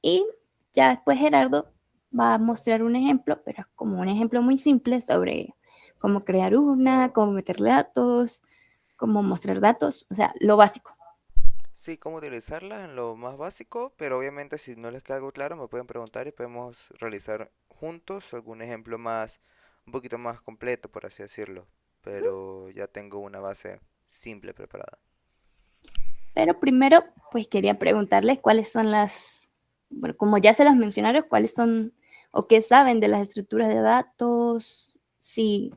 Y ya después Gerardo va a mostrar un ejemplo, pero es como un ejemplo muy simple sobre cómo crear una, cómo meterle datos, cómo mostrar datos, o sea, lo básico. Sí, cómo utilizarlas en lo más básico, pero obviamente si no les queda algo claro me pueden preguntar y podemos realizar juntos algún ejemplo más, un poquito más completo, por así decirlo. Pero ya tengo una base simple preparada. Pero primero, pues quería preguntarles cuáles son bueno, como ya se las mencionaron, cuáles son o qué saben de las estructuras de datos, si,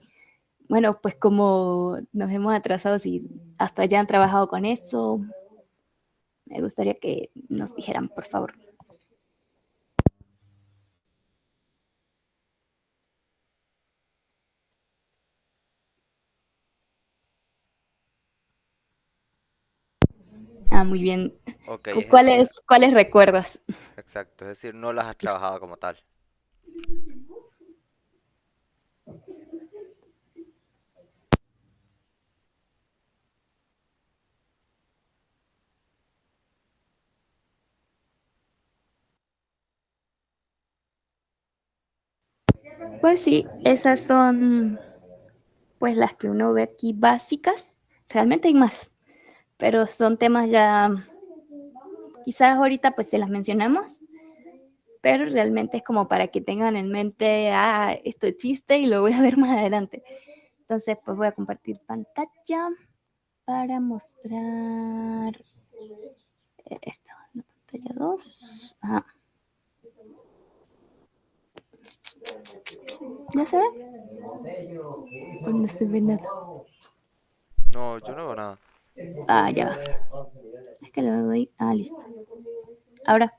bueno, pues como nos hemos atrasado, si hasta ya han trabajado con eso, me gustaría que nos dijeran, por favor. Ah, muy bien. Ok, es decir, ¿Cuáles recuerdas? exacto, es decir, no las has trabajado como tal. Pues sí, esas son pues las que uno ve aquí básicas. Realmente hay más, pero son temas ya, quizás ahorita pues se las mencionamos, pero realmente es como para que tengan en mente, esto existe y lo voy a ver más adelante. Entonces, pues voy a compartir pantalla para mostrar esto, la pantalla 2. Ajá. ¿Ya se ve? ¿O no se ve nada? No, yo no hago nada. Ya va. Es que lo doy. Listo. Ahora.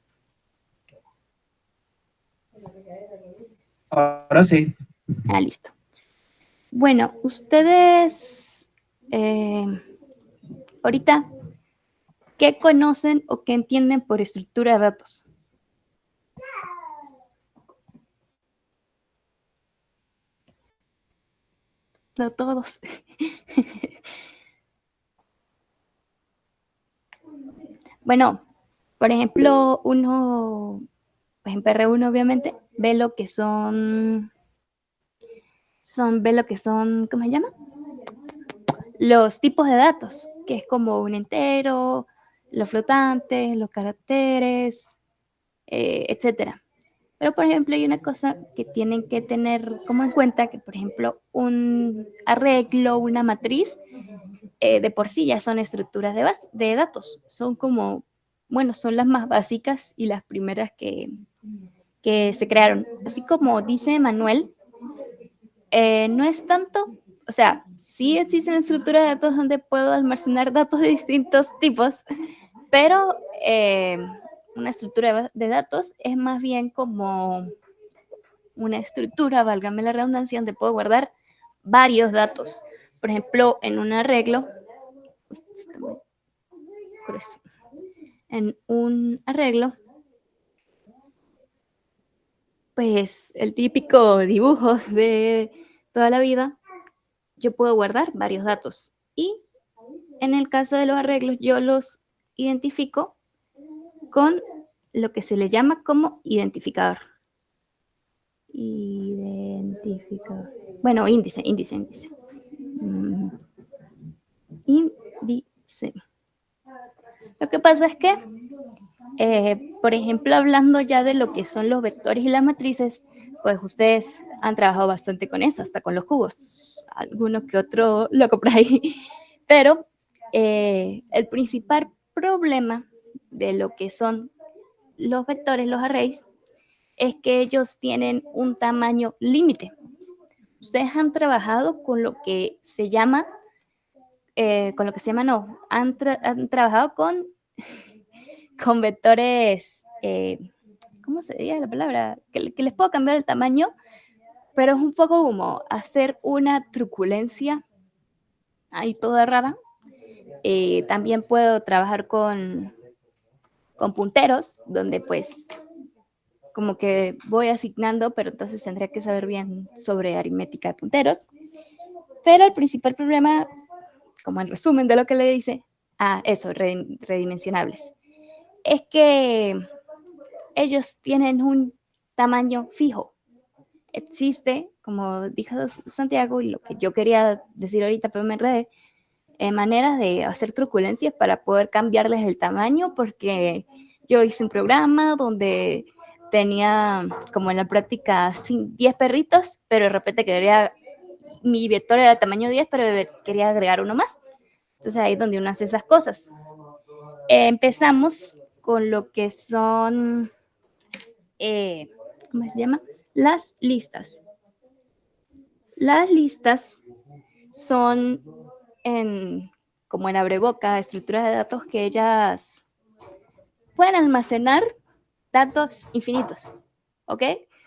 Ahora sí. Listo. Bueno, ustedes ahorita, ¿qué conocen o qué entienden por estructura de datos? No todos. Bueno, por ejemplo, uno, pues en PR1 obviamente, ve lo que ve lo que son, ¿cómo se llama? Los tipos de datos, que es como un entero, los flotantes, los caracteres, etcétera. Pero, por ejemplo, hay una cosa que tienen que tener como en cuenta, que, por ejemplo, un arreglo, una matriz, de por sí ya son estructuras de datos. Son como, bueno, son las más básicas y las primeras que se crearon. Así como dice Manuel, no es tanto, o sea, sí existen estructuras de datos donde puedo almacenar datos de distintos tipos, pero una estructura de datos es más bien como una estructura, válgame la redundancia, donde puedo guardar varios datos. Por ejemplo, en un arreglo, en un arreglo, pues el típico dibujo de toda la vida, yo puedo guardar varios datos. Y en el caso de los arreglos, yo los identifico con lo que se le llama como identificador. Identificador. Bueno, índice. Mm, índice. Lo que pasa es que, por ejemplo, hablando ya de lo que son los vectores y las matrices, pues ustedes han trabajado bastante con eso, hasta con los cubos, alguno que otro loco por ahí. Pero el principal problema de lo que son los vectores, los arrays, es que ellos tienen un tamaño límite. Ustedes han trabajado con lo que se llama, no, han trabajado con vectores, ¿cómo se diría la palabra? Que les puedo cambiar el tamaño, pero es un poco como hacer una truculencia ahí toda rara. También puedo trabajar con punteros, donde pues como que voy asignando, pero entonces tendría que saber bien sobre aritmética de punteros. Pero el principal problema, como en resumen de lo que le dice, eso, redimensionables, es que ellos tienen un tamaño fijo. Existe, como dijo Santiago, y lo que yo quería decir ahorita, pero me enredé, maneras de hacer truculencias para poder cambiarles el tamaño, porque yo hice un programa donde tenía como en la práctica 10 perritos, pero de repente quería, mi vector era de tamaño 10, pero quería agregar uno más. Entonces ahí es donde uno hace esas cosas. Empezamos con lo que son, ¿cómo se llama? Las listas. Las listas son como en abreboca, estructuras de datos que ellas pueden almacenar datos infinitos, ¿ok?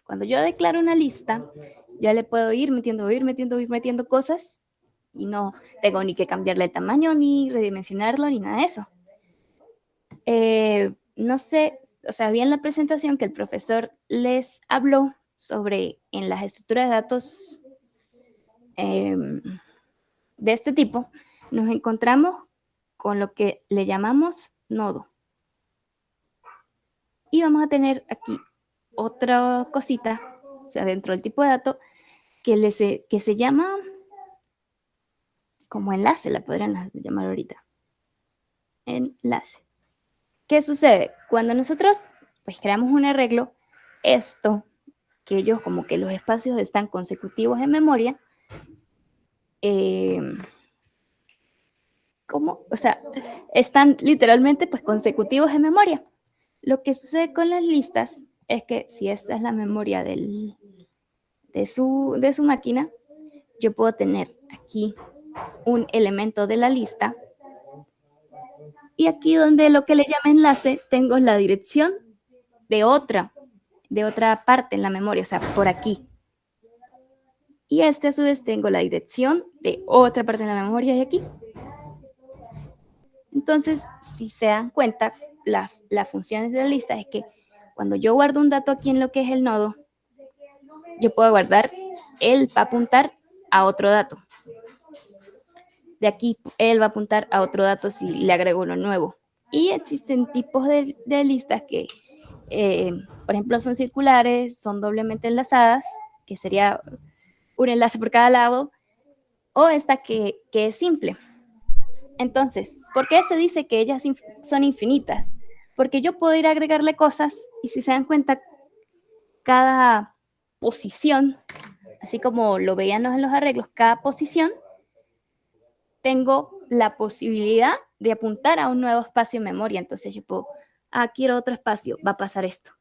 Cuando yo declaro una lista, ya le puedo ir metiendo cosas y no tengo ni que cambiarle el tamaño, ni redimensionarlo, ni nada de eso. No sé, o sea, vi en la presentación que el profesor les habló sobre en las estructuras de datos eh, de este tipo, nos encontramos con lo que le llamamos nodo. Y vamos a tener aquí otra cosita, o sea, dentro del tipo de dato, que se llama como enlace, la podrían llamar ahorita. Enlace. ¿Qué sucede? Cuando nosotros pues creamos un arreglo, esto, que ellos como que los espacios están consecutivos en memoria, eh, ¿cómo? O sea, están literalmente pues consecutivos en memoria. Lo que sucede con las listas es que si esta es la memoria de su máquina, yo puedo tener aquí un elemento de la lista y aquí donde lo que le llama enlace tengo la dirección de otra parte en la memoria, o sea, por aquí. Y este a su vez tengo la dirección de otra parte en la memoria y aquí. Entonces, si se dan cuenta, las funciones de la lista es que cuando yo guardo un dato aquí en lo que es el nodo, yo puedo guardar, él va a apuntar a otro dato. De aquí, él va a apuntar a otro dato si le agrego uno nuevo. Y existen tipos de listas que, por ejemplo, son circulares, son doblemente enlazadas, que sería un enlace por cada lado, o esta que es simple. Entonces, ¿por qué se dice que ellas son infinitas? Porque yo puedo ir a agregarle cosas y si se dan cuenta, cada posición, así como lo veíamos en los arreglos, cada posición, tengo la posibilidad de apuntar a un nuevo espacio en memoria. Entonces yo puedo, quiero otro espacio, va a pasar esto.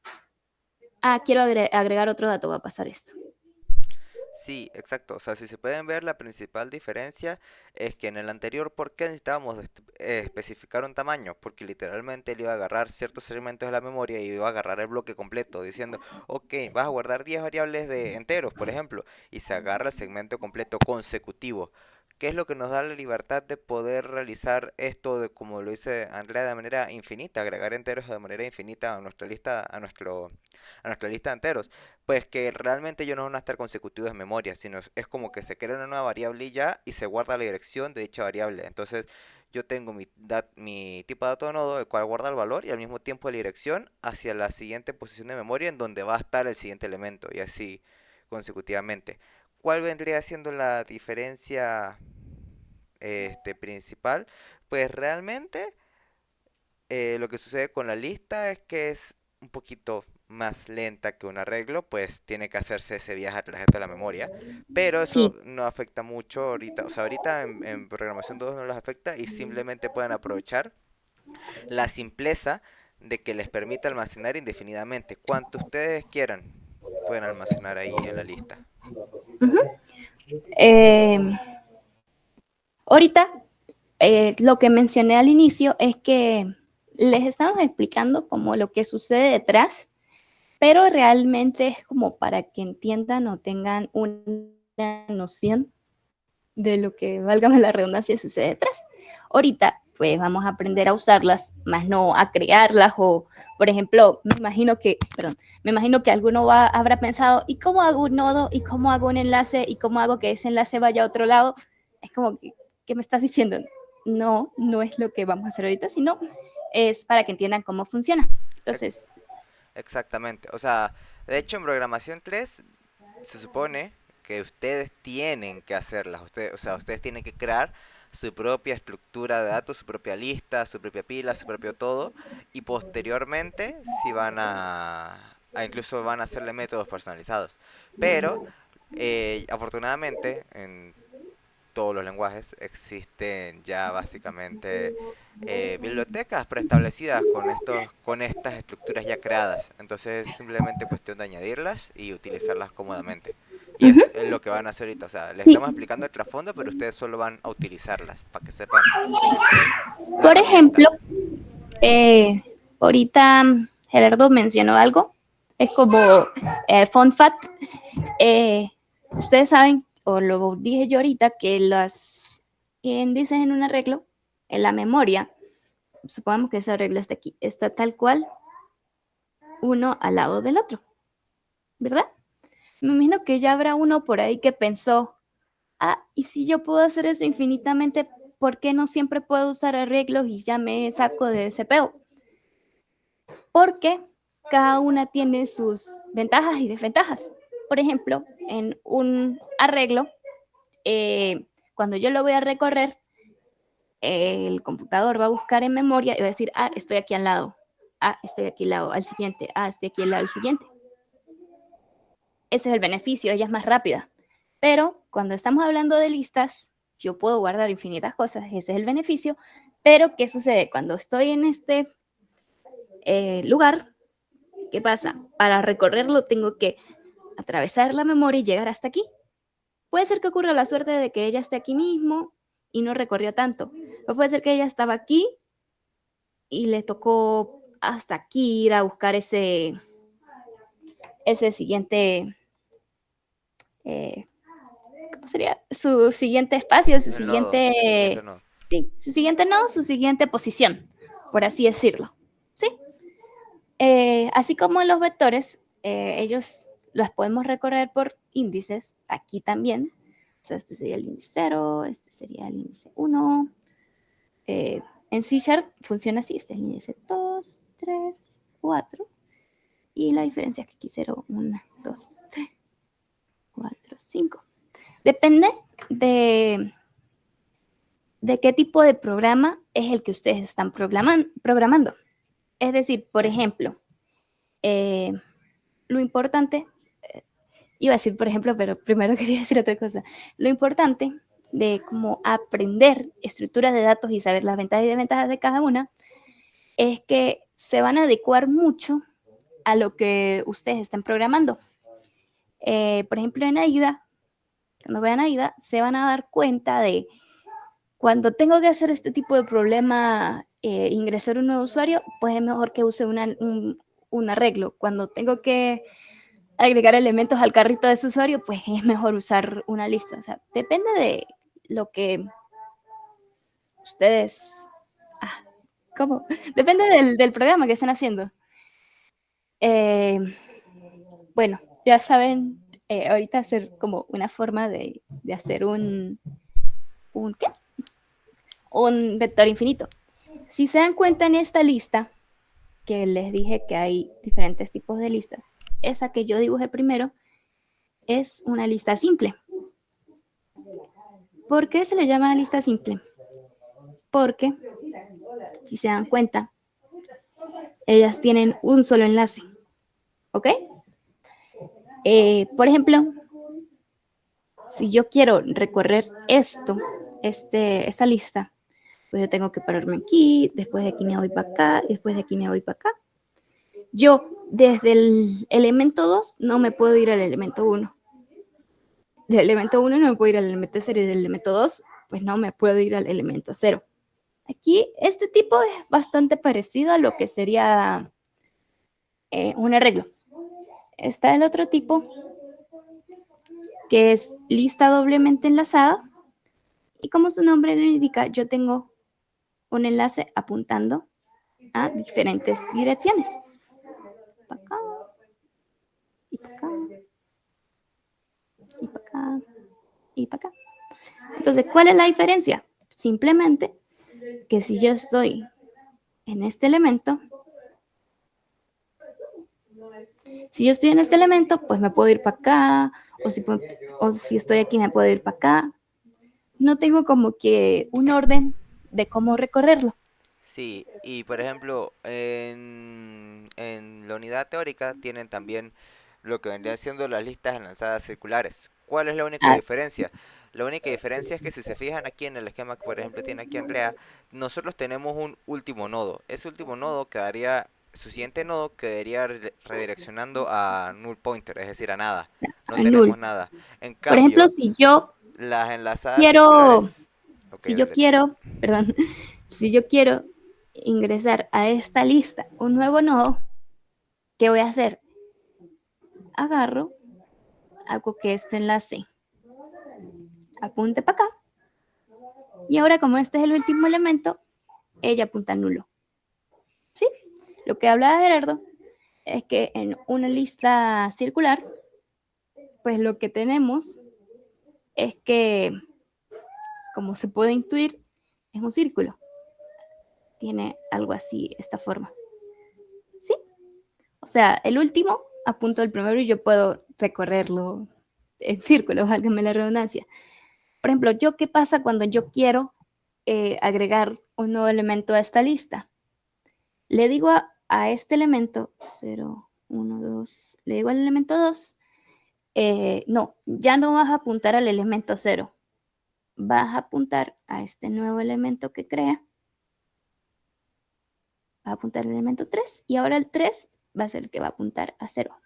Quiero agregar otro dato, va a pasar esto. Sí, exacto. O sea, si se pueden ver, la principal diferencia es que en el anterior, ¿por qué necesitábamos especificar un tamaño? Porque literalmente él iba a agarrar ciertos elementos de la memoria y iba a agarrar el bloque completo, diciendo, ok, vas a guardar 10 variables de enteros, por ejemplo, y se agarra el segmento completo consecutivo. ¿Qué es lo que nos da la libertad de poder realizar esto, de, como lo dice Andrea, de manera infinita, agregar enteros de manera infinita a nuestra lista, a nuestra lista de enteros? Pues que realmente ellos no van a estar consecutivos en memoria, sino es como que se crea una nueva variable y ya y se guarda la dirección de dicha variable. Entonces yo tengo mi tipo de dato de nodo, el cual guarda el valor y al mismo tiempo la dirección hacia la siguiente posición de memoria en donde va a estar el siguiente elemento y así consecutivamente. ¿Cuál vendría siendo la diferencia principal? Pues realmente lo que sucede con la lista es que es un poquito más lenta que un arreglo, pues tiene que hacerse ese viaje a través de la memoria, pero Sí. eso no afecta mucho ahorita, o sea, ahorita en programación 2 no les afecta y simplemente pueden aprovechar la simpleza de que les permite almacenar indefinidamente. Cuanto ustedes quieran, pueden almacenar ahí en la lista. Uh-huh. eh, Ahorita, lo que mencioné al inicio es que les estamos explicando como lo que sucede detrás, pero realmente es como para que entiendan o tengan una noción de lo que, válgame la redundancia, sucede detrás. Ahorita, pues vamos a aprender a usarlas, más no a crearlas o, por ejemplo, me imagino que alguno habrá pensado, ¿y cómo hago un nodo? ¿Y cómo hago un enlace? ¿Y cómo hago que ese enlace vaya a otro lado? Es como que, ¿qué me estás diciendo? No, no es lo que vamos a hacer ahorita, sino es para que entiendan cómo funciona. Ex- Entonces, Exactamente. O sea, de hecho en programación 3 se supone que ustedes tienen que hacerlas. Ustedes, o sea, ustedes tienen que crear su propia estructura de datos, su propia lista, su propia pila, su propio todo. Y posteriormente si van a incluso van a hacerle métodos personalizados. Pero afortunadamente en todos los lenguajes existen ya básicamente bibliotecas preestablecidas con estas estructuras ya creadas. Entonces es simplemente cuestión de añadirlas y utilizarlas cómodamente. Y Ujú. es lo que van a hacer ahorita. O sea, les Sí, estamos explicando el trasfondo, pero ustedes solo van a utilizarlas para que sepan la por ejemplo, herramienta. eh, ahorita Gerardo mencionó algo, es como fun fact, eh, ustedes saben, o lo dije yo ahorita, que los índices en un arreglo, en la memoria, supongamos que ese arreglo está aquí, está tal cual uno al lado del otro, ¿verdad? Me imagino que ya habrá uno por ahí que pensó, ah, y si yo puedo hacer eso infinitamente, ¿por qué no siempre puedo usar arreglos y ya me saco de ese peo? Porque cada una tiene sus ventajas y desventajas. Por ejemplo, en un arreglo, cuando yo lo voy a recorrer, el computador va a buscar en memoria y va a decir, ah, estoy aquí al lado, ah, estoy aquí al lado, al siguiente, ah, estoy aquí al lado, al siguiente. Ese es el beneficio, ella es más rápida. Pero cuando estamos hablando de listas, yo puedo guardar infinitas cosas, ese es el beneficio. Pero, ¿qué sucede? Cuando estoy en este lugar, ¿qué pasa? Para recorrerlo tengo que atravesar la memoria y llegar hasta aquí. Puede ser que ocurra la suerte de que ella esté aquí mismo y no recorrió tanto. O puede ser que ella estaba aquí y le tocó hasta aquí ir a buscar ese siguiente, eh, ¿cómo sería? Su siguiente espacio, su El nodo, el siguiente siguiente, nodo. sí, su siguiente no, su siguiente posición, por así decirlo. ¿Sí? Así como en los vectores, ellos las podemos recorrer por índices, aquí también. O sea, este sería el índice 0, este sería el índice 1. En C Sharp funciona así, este es el índice 2, 3, 4. Y la diferencia es que aquí 0, 1, 2, 3, 4, 5. Depende de, de qué tipo de programa es el que ustedes están programando. Es decir, por ejemplo, eh, lo importante, iba a decir por ejemplo, pero primero quería decir otra cosa. Lo importante de cómo aprender estructuras de datos y saber las ventajas y desventajas de cada una es que se van a adecuar mucho a lo que ustedes están programando. Por ejemplo, en AIDA, cuando vean AIDA, se van a dar cuenta de cuando tengo que hacer este tipo de problema, ingresar un nuevo usuario, pues es mejor que use un arreglo. Cuando tengo que agregar elementos al carrito de su usuario, pues es mejor usar una lista. O sea, depende de lo que ustedes... Ah, ¿cómo? Depende del programa que estén haciendo. Eh, bueno, ya saben, ahorita hacer como una forma de hacer ¿qué? Un vector infinito. Si se dan cuenta en esta lista, que les dije que hay diferentes tipos de listas, esa que yo dibujé primero es una lista simple. ¿Por qué se le llama lista simple? Porque, si se dan cuenta, ellas tienen un solo enlace. ¿Ok? Por ejemplo, si yo quiero recorrer esta lista, pues yo tengo que pararme aquí, después de aquí me voy para acá, después de aquí me voy para acá. Yo, desde el elemento 2, no me puedo ir al elemento 1. Del elemento 1 no me puedo ir al elemento 0 y del elemento 2, pues no me puedo ir al elemento 0. Aquí, este tipo es bastante parecido a lo que sería un arreglo. Está el otro tipo, que es lista doblemente enlazada. Y como su nombre lo indica, yo tengo un enlace apuntando a diferentes direcciones. Para acá, y para acá, y para acá, y para acá. Entonces, ¿cuál es la diferencia? Simplemente que si yo estoy en este elemento, Si yo estoy en este elemento, pues me puedo ir para acá, o si estoy aquí me puedo ir para acá. No tengo como que un orden de cómo recorrerlo. Sí, y por ejemplo, en la unidad teórica tienen también lo que vendrían siendo las listas enlazadas circulares. ¿Cuál es la única Ah, diferencia? La única diferencia es que si se fijan aquí en el esquema que por ejemplo tiene aquí Andrea, nosotros tenemos un último nodo. Ese último nodo quedaría, su siguiente nodo quedaría redireccionando a null pointer, es decir, a nada. No tenemos null. nada. En Por ejemplo, cambio, las enlazadas quiero, circulares... Ok, si yo dale. quiero, perdón, si yo quiero ingresar a esta lista un nuevo nodo, ¿qué voy a hacer? Agarro, hago que este enlace apunte para acá y ahora como este es el último elemento, ella apunta nulo. ¿Sí? Lo que habla Gerardo es que en una lista circular, pues lo que tenemos es que, como se puede intuir, es un círculo. Tiene algo así, esta forma. ¿Sí? O sea, el último apunto al primero y yo puedo recorrerlo en círculo, válgame la redundancia. Por ejemplo, ¿yo qué pasa cuando yo quiero agregar un nuevo elemento a esta lista? Le digo a este elemento 0, 1, 2, le digo al elemento 2, no, ya no vas a apuntar al elemento 0, vas a apuntar a este nuevo elemento que crea, va a apuntar al elemento 3 y ahora el 3 va a ser el que va a apuntar a 0.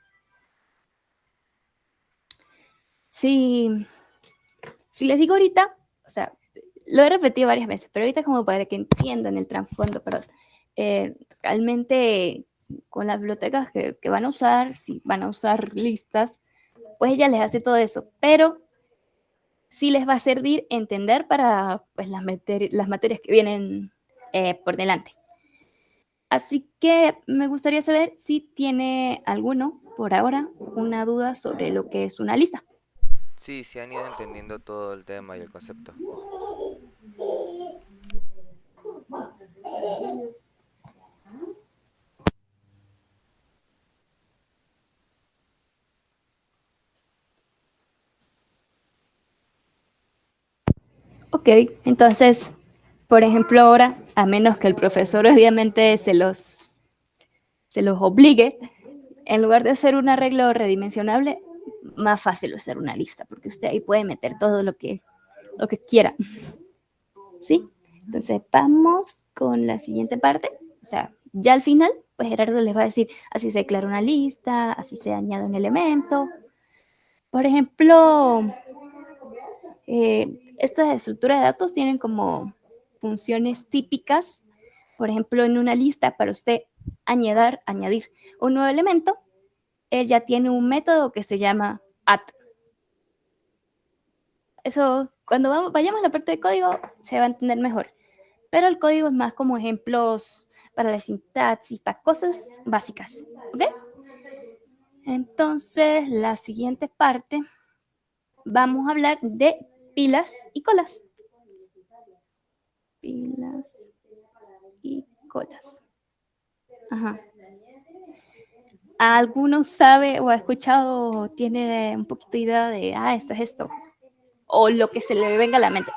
Si, si les digo ahorita, o sea, lo he repetido varias veces, pero ahorita como para que entiendan el trasfondo, perdón, realmente con las bibliotecas que van a usar, si van a usar listas, pues ella les hace todo eso, pero sí les va a servir entender para pues, las materias que vienen por delante. Así que me gustaría saber si tiene alguno, por ahora, una duda sobre lo que es una lista. Sí, sí han ido entendiendo todo el tema y el concepto. Ok, entonces, por ejemplo, ahora, a menos que el profesor obviamente se los obligue, en lugar de hacer un arreglo redimensionable, más fácil hacer una lista, porque usted ahí puede meter todo lo que quiera. ¿Sí? Entonces, vamos con la siguiente parte. O sea, ya al final, pues Gerardo les va a decir, así se declara una lista, así se añade un elemento. Por ejemplo, estas estructuras de datos tienen como funciones típicas. Por ejemplo, en una lista, para usted añadir un nuevo elemento, ella tiene un método que se llama add. Eso, cuando vayamos a la parte de código, se va a entender mejor. Pero el código es más como ejemplos para la sintaxis, para cosas básicas. ¿Ok? Entonces, la siguiente parte, vamos a hablar de pilas y colas. Pilas y colas. Ajá. ¿Alguno sabe o ha escuchado, tiene un poquito de idea de, esto es esto? O lo que se le venga a la mente.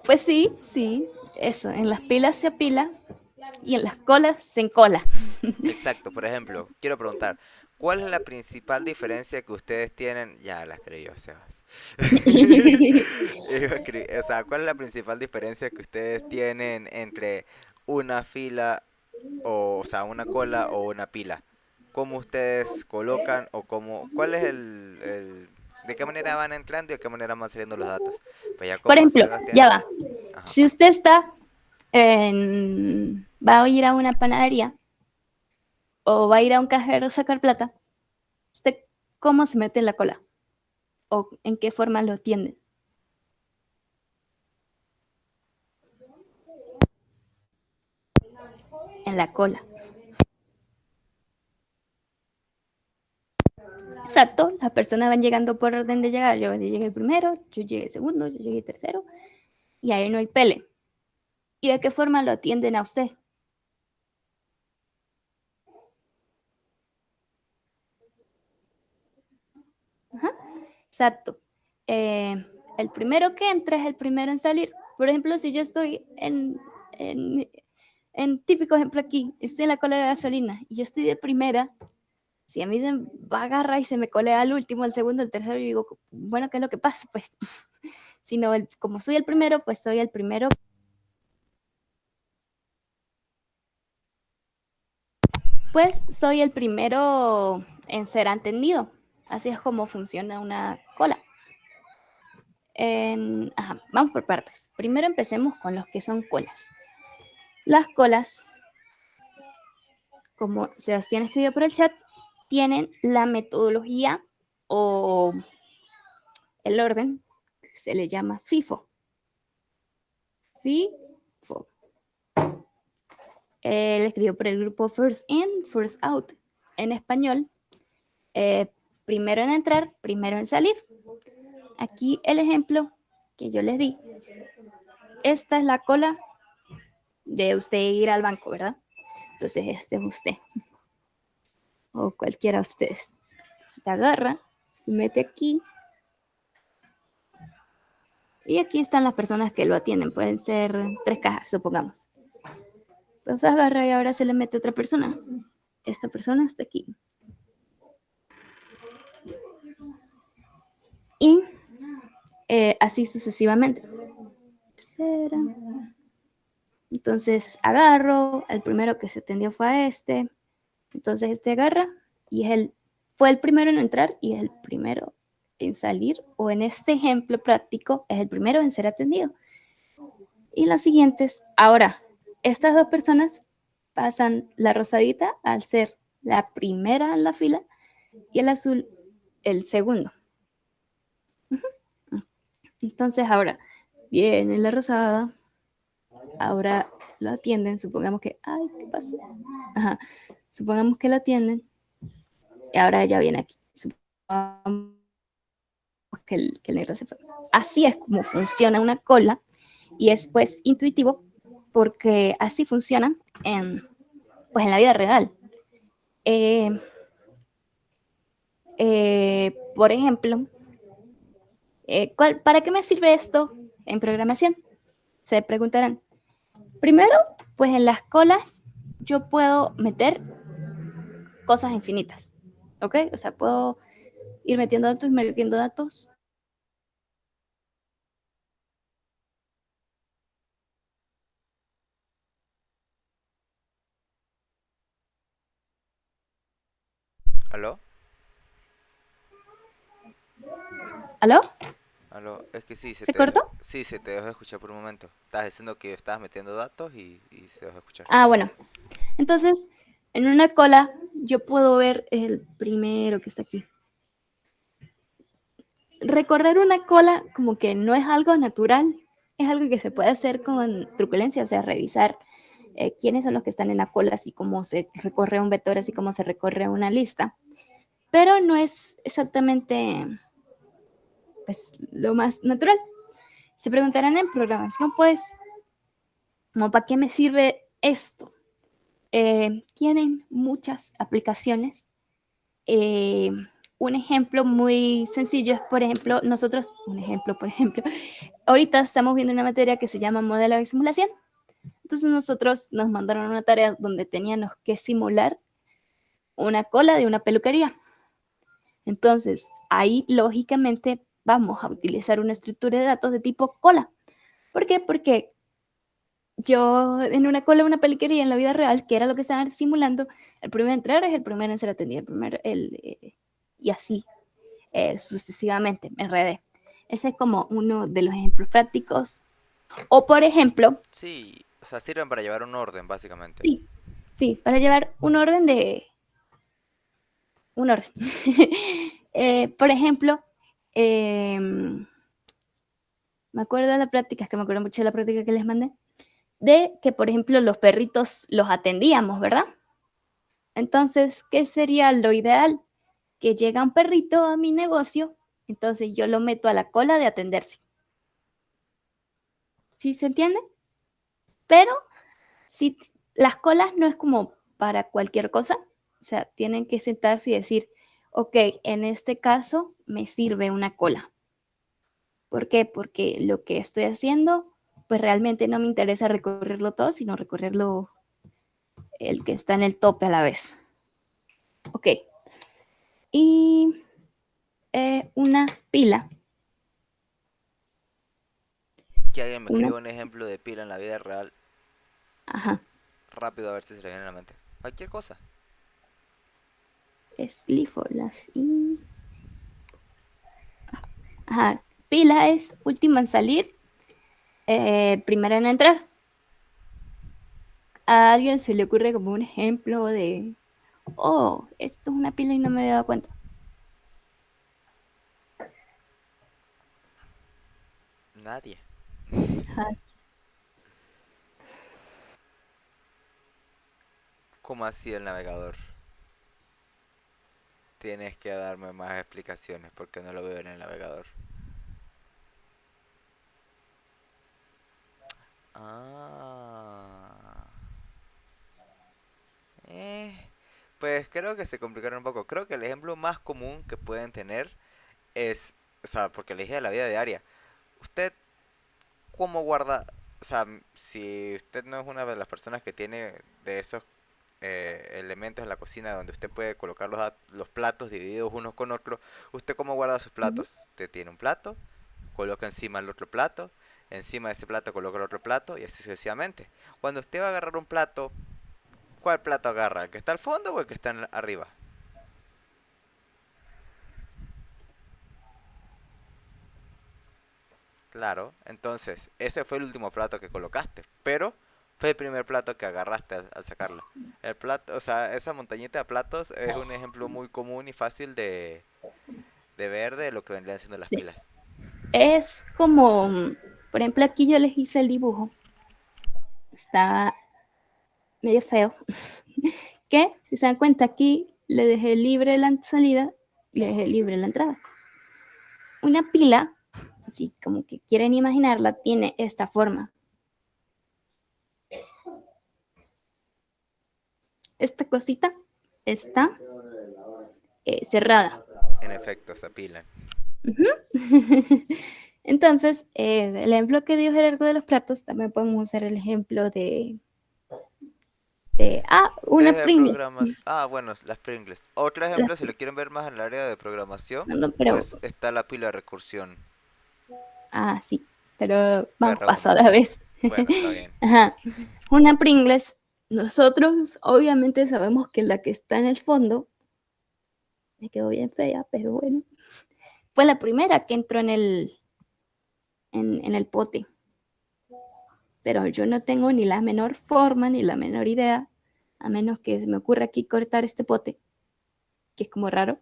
Pues sí, sí, eso. En las pilas se apila y en las colas se encola. Exacto, por ejemplo, quiero preguntar, ¿cuál es la principal diferencia que ustedes tienen? Ya la escribió Sebas. O sea, ¿cuál es la principal diferencia que ustedes tienen entre una fila o sea, una cola o una pila? ¿Cómo ustedes colocan o cómo, cuál es de qué manera van entrando y de qué manera van saliendo los datos? Pues ya Por como ejemplo, ya Sebastián, va. ajá. Si usted va a ir a una panadería o va a ir a un cajero a sacar plata, ¿usted cómo se mete en la cola? ¿O en qué forma lo atienden? En la cola. exacto, las personas van llegando por orden de llegada. Yo llegué primero, yo llegué segundo, yo llegué tercero, y ahí no hay pele. ¿Y de qué forma lo atienden a usted? Ajá, exacto. El primero que entra es el primero en salir. Por ejemplo, si yo estoy en, en típico ejemplo aquí, estoy en la cola de gasolina y yo estoy de primera, si a mí se va a agarrar y se me colea al último, el segundo, el tercero, yo digo, bueno, ¿qué es lo que pasa? Pues, sino como soy el primero, pues soy el primero. Pues soy el primero en ser atendido. Así es como funciona una cola. Ajá, vamos por partes. Primero empecemos con los que son colas. Las colas, como Sebastián escribió por el chat, tienen la metodología o el orden que se le llama FIFO. FIFO. Él escribió por el grupo First In, First Out. En español, primero en entrar, primero en salir. Aquí el ejemplo que yo les di. Esta es la cola de usted ir al banco, ¿verdad? Entonces este es usted o cualquiera de ustedes. Entonces usted agarra, se mete aquí y aquí están las personas que lo atienden. Pueden ser 3 cajas, supongamos. Entonces agarra y ahora se le mete otra persona. Esta persona está aquí. Y así sucesivamente. Tercera. Entonces agarro, el primero que se atendió fue a este. Entonces este agarra y fue el primero en entrar y es el primero en salir, o en este ejemplo práctico es el primero en ser atendido. Y las siguientes, ahora, estas 2 personas pasan la rosadita al ser la primera en la fila y el azul el segundo. Entonces ahora viene la rosada, ahora lo atienden, supongamos que, ay, ¿qué pasó? Ajá. Supongamos que lo atienden y ahora ella viene aquí. Supongamos que el negro se fue. Así es como funciona una cola y es pues intuitivo porque así funcionan pues en la vida real. Por ejemplo, ¿para qué me sirve esto en programación? Se preguntarán. Primero, pues en las colas yo puedo meter cosas infinitas, ¿ok? O sea, puedo ir metiendo datos y metiendo datos. ¿Aló? ¿Aló? ¿Aló? Es que sí, ¿Se cortó? sí, se te dejó de escuchar por un momento. Estabas diciendo que estabas metiendo datos y se dejó de escuchar. Ah, bueno. Entonces, en una cola yo puedo ver el primero que está aquí. Recorrer una cola como que no es algo natural, es algo que se puede hacer con truculencia, o sea, revisar quiénes son los que están en la cola, así como se recorre un vector, así como se recorre una lista. Pero no es exactamente pues, lo más natural. Se preguntarán en programación, pues, ¿cómo para qué me sirve esto? Tienen muchas aplicaciones. Eh, un ejemplo muy sencillo es, por ejemplo, ahorita estamos viendo una materia que se llama modelo de simulación. Entonces nosotros nos mandaron una tarea donde teníamos que simular una cola de una peluquería. Entonces, ahí lógicamente vamos a utilizar una estructura de datos de tipo cola. ¿Por qué? Porque yo en una cola de una peluquería en la vida real, que era lo que estaban simulando, el primero en entrar es el primero en ser atendido, y así sucesivamente, me enredé. Ese es como uno de los ejemplos prácticos. O por ejemplo, Sí, o sea, sirven para llevar un orden, básicamente. sí, sí, para llevar un orden. Por ejemplo, eh, me acuerdo de la práctica, es que me acuerdo mucho de la práctica que les mandé, de que, por ejemplo, los perritos los atendíamos, ¿verdad? Entonces, ¿qué sería lo ideal? que llega un perrito a mi negocio, entonces yo lo meto a la cola de atenderse. ¿Sí se entiende? Pero si las colas no es como para cualquier cosa, o sea, tienen que sentarse y decir, ok, en este caso me sirve una cola. ¿Por qué? Porque lo que estoy haciendo, pues realmente no me interesa recorrerlo todo, sino recorrerlo el que está en el tope a la vez. Ok. Y una pila. Que alguien me Una, escriba un ejemplo de pila en la vida real, ajá, rápido a ver si se le viene a la mente. Cualquier cosa. es lifolas. Y, ajá, pila es última en salir, primera en entrar. A alguien se le ocurre como un ejemplo de, oh, esto es una pila y no me había dado cuenta. Nadie. Ajá. ¿Cómo así el navegador? Tienes que darme más explicaciones porque no lo veo en el navegador. Ah. Eh, pues creo que se complicaron un poco. Creo que el ejemplo más común que pueden tener es, o sea, porque le dije de la vida diaria. ¿Usted cómo guarda, o sea, si usted no es una de las personas que tiene de esos elementos en la cocina donde usted puede colocar los platos divididos unos con otros, ¿usted cómo guarda sus platos? Usted tiene un plato, coloca encima el otro plato, encima de ese plato coloca el otro plato y así sucesivamente. Cuando usted va a agarrar un plato, ¿cuál plato agarra? ¿El que está al fondo o el que está arriba? Claro, entonces ese fue el último plato que colocaste, pero fue el primer plato que agarraste al sacarlo. El plato, o sea, esa montañita de platos es un ejemplo muy común y fácil de ver de lo que vendrían siendo las Sí. pilas. Es como, por ejemplo, aquí yo les hice el dibujo. Está medio feo. Que, si se dan cuenta, aquí le dejé libre la salida y le dejé libre la entrada. Una pila, así como que quieren imaginarla, tiene esta forma. Esta cosita está cerrada. En efecto, esa pila. Uh-huh. Entonces, el ejemplo que dio Gerardo de los platos, también podemos usar el ejemplo una De Pringles. programas. Ah, bueno, las Pringles. Otro La- ejemplo, si lo quieren ver más en el área de programación, no, no, pero, pues está la pila de recursión. sí, pero vamos paso a PR1. la vez. Bueno, está bien. Ajá. Una Pringles, nosotros obviamente sabemos que la que está en el fondo, me quedó bien fea, pero bueno, fue la primera que entró en el pote. Pero yo no tengo ni la menor forma ni la menor idea, a menos que se me ocurra aquí cortar este pote, que es como raro,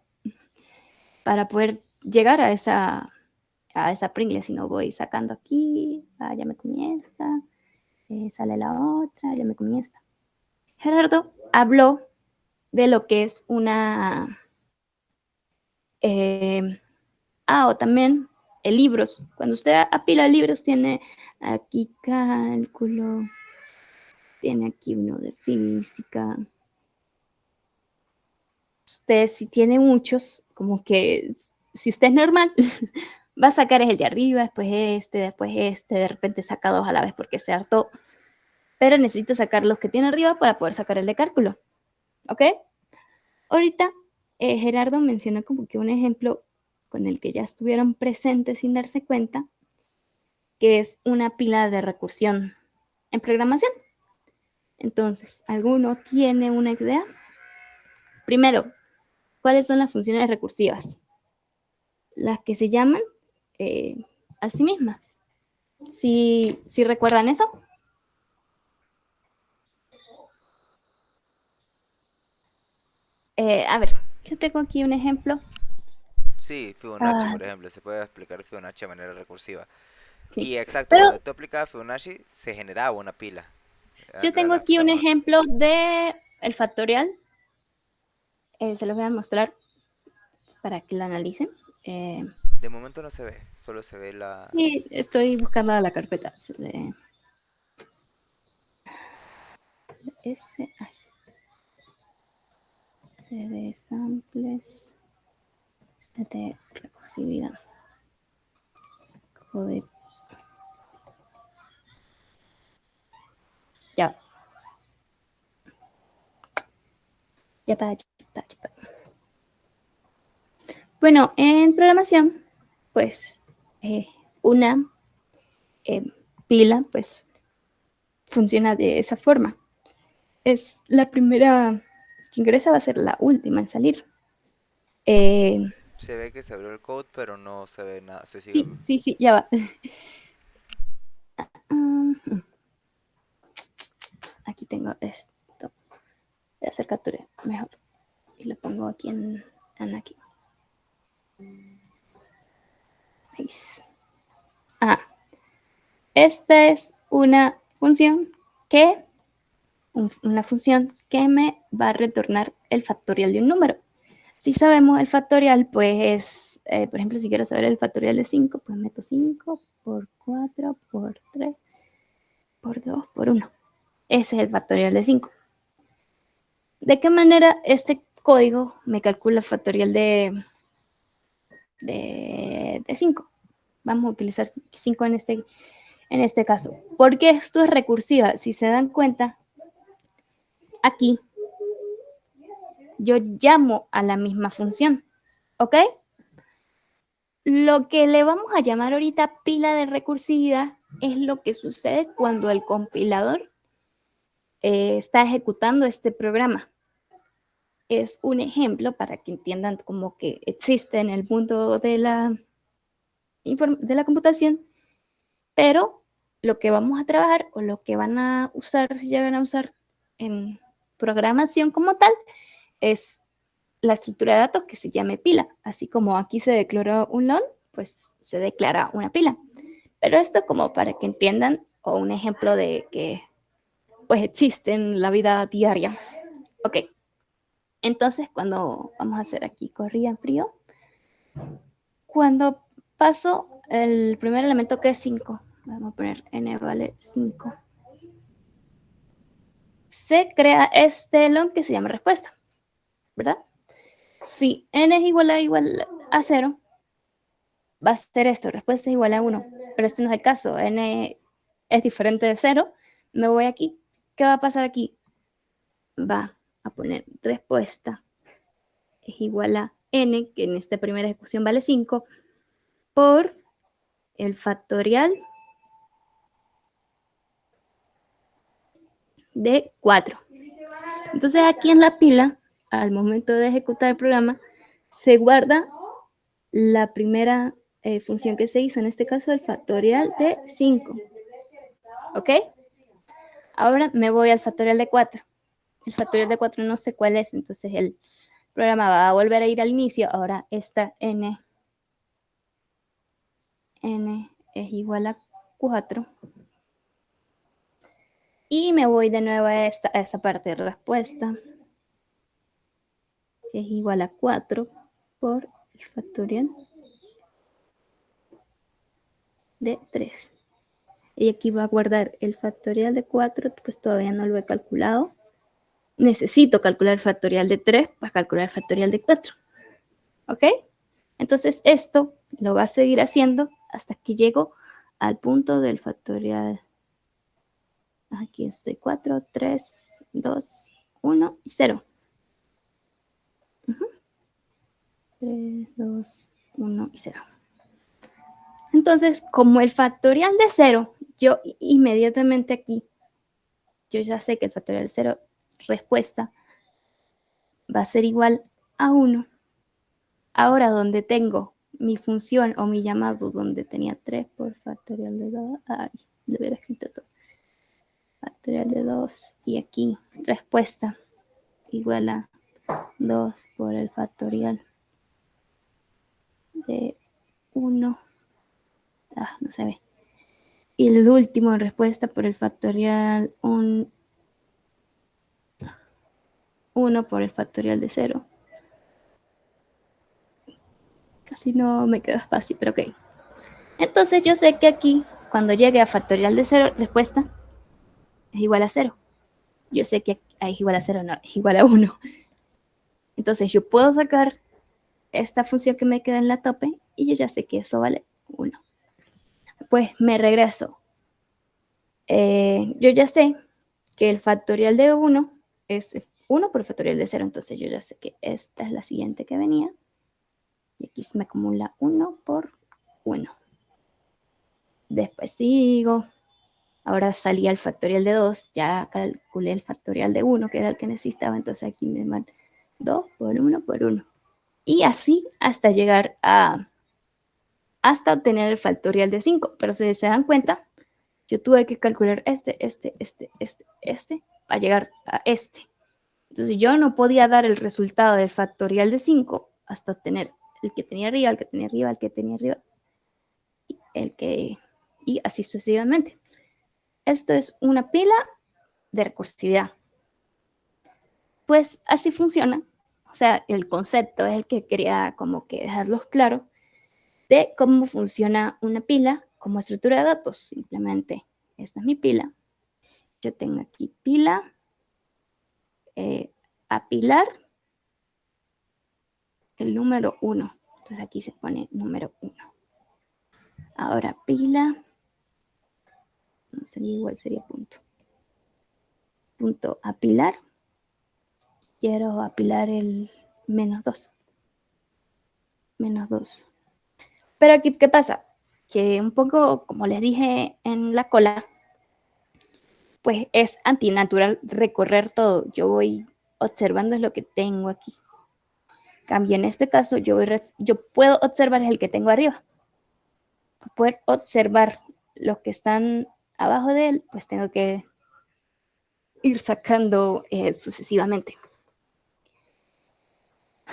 para poder llegar a esa Pringles. Si no voy sacando aquí, ya me comí esta, sale la otra, ya me comí esta. Gerardo habló de lo que es una, eh, o también libros. Cuando usted apila libros, tiene aquí cálculo, tiene aquí uno de física. Usted si tiene muchos, como que si usted es normal, va a sacar es el de arriba, después este, de repente saca dos a la vez porque se hartó, pero necesita sacar los que tiene arriba para poder sacar el de cálculo, ¿ok? Ahorita Gerardo menciona como que un ejemplo con el que ya estuvieron presentes sin darse cuenta, que es una pila de recursión en programación. Entonces, ¿alguno tiene una idea? Primero, ¿cuáles son las funciones recursivas? Las que se llaman eh, a sí mismas. Si recuerdan eso. A ver, yo tengo aquí un ejemplo. Sí, Fibonacci, Ah, por ejemplo, se puede explicar Fibonacci de manera recursiva. sí, Y exacto, pero cuando tú aplicabas Fibonacci, se generaba una pila. yo Dentro de tengo las aquí un formas. ejemplo de el factorial. Se los voy a mostrar. para que lo analicen. Eh, De momento no se ve, solo se ve la... y estoy buscando la carpeta ay, CD samples de recursividad. Joder. Ya. Ya para. Bueno, en programación, pues una eh, pila, pues funciona de esa forma. Es la primera que ingresa, va a ser la última en salir. Eh, Se ve que se abrió el code, pero no se ve nada, se sigue... sí, ya va. Aquí tengo esto. Voy a hacer captura mejor. Y lo pongo aquí en aquí. Nice. Ah, esta es una función que me va a retornar el factorial de un número. Si sabemos el factorial, pues es, por ejemplo, si quiero saber el factorial de 5, pues meto 5 por 4 por 3 por 2 por 1. Ese es el factorial de 5. ¿De qué manera este código me calcula el factorial de 5? Vamos a utilizar 5 en este caso. Porque esto es recursiva. Si se dan cuenta, aquí yo llamo a la misma función. ¿Ok? Lo que le vamos a llamar ahorita pila de recursividad es lo que sucede cuando el compilador está ejecutando este programa. Es un ejemplo para que entiendan como que existe en el mundo de la computación, pero lo que vamos a trabajar o lo que van a usar, si llegan a usar en programación como tal, es la estructura de datos que se llame pila. Así como aquí se declaró un LON, pues se declara una pila. Pero esto como para que entiendan o un ejemplo de que pues existe en la vida diaria. Ok, entonces cuando vamos a hacer aquí corrida en frío, cuando paso el primer elemento que es 5, vamos a poner n vale 5, se crea este long que se llama respuesta, ¿verdad? Si n es igual a 0, va a ser esto, respuesta es igual a 1, pero este no es el caso, n es diferente de 0, me voy aquí, ¿qué va a pasar aquí? Va a poner respuesta es igual a n, que en esta primera ejecución vale 5, por el factorial de 4. Entonces aquí en la pila, al momento de ejecutar el programa, se guarda la primera función que se hizo, en este caso el factorial de 5. ¿Ok? Ahora me voy al factorial de 4. El factorial de 4 no sé cuál es, entonces el programa va a volver a ir al inicio. Ahora esta n es igual a 4. Y me voy de nuevo a esta parte de respuesta. Es igual a 4 por el factorial de 3. Y aquí va a guardar el factorial de 4, pues todavía no lo he calculado. Necesito calcular el factorial de 3 para calcular el factorial de 4. ¿Ok? Entonces esto lo va a seguir haciendo hasta que llego al punto del factorial. Aquí estoy, 4, 3, 2, 1 y 0. 3, 2, 1 y 0. Entonces, como el factorial de 0, yo inmediatamente aquí, yo ya sé que el factorial de 0, respuesta, va a ser igual a 1. Ahora, donde tengo mi función o mi llamado, donde tenía 3 por factorial de 2, ay, lo hubiera escrito todo. Factorial de 2 y aquí respuesta igual a 2 por el factorial de 1. No se ve. Y el último en respuesta por el factorial 1 por el factorial de 0. Así no me queda fácil, pero ok. Entonces yo sé que aquí, cuando llegue a factorial de 0, respuesta es igual a 0. Yo sé que es igual a 0, no, es igual a 1. Entonces yo puedo sacar esta función que me queda en la tope y yo ya sé que eso vale 1. Pues me regreso. Yo ya sé que el factorial de 1 es 1 por el factorial de 0, entonces yo ya sé que esta es la siguiente que venía. Y aquí se me acumula 1 por 1. Después sigo. Ahora salía el factorial de 2, ya calculé el factorial de 1, que era el que necesitaba, entonces aquí me van 2 por 1 por 1. Y así hasta llegar hasta obtener el factorial de 5. Pero si se dan cuenta, yo tuve que calcular este para llegar a este. Entonces yo no podía dar el resultado del factorial de 5 hasta obtener el que tenía arriba, el que tenía arriba, el que tenía arriba, y así sucesivamente. Esto es una pila de recursividad. Pues así funciona. O sea, el concepto es el que quería como que dejarlos claros de cómo funciona una pila como estructura de datos. Simplemente, esta es mi pila. Yo tengo aquí pila, apilar, el número 1. Entonces aquí se pone número 1. Ahora pila, no sería igual, sería punto. Punto apilar. Quiero apilar el menos 2. Menos 2. Pero aquí, ¿qué pasa? Que un poco, como les dije en la cola, pues es antinatural recorrer todo. Yo voy observando lo que tengo aquí. Cambio, en este caso, yo puedo observar el que tengo arriba. Para poder observar los que están abajo de él, pues tengo que ir sacando sucesivamente.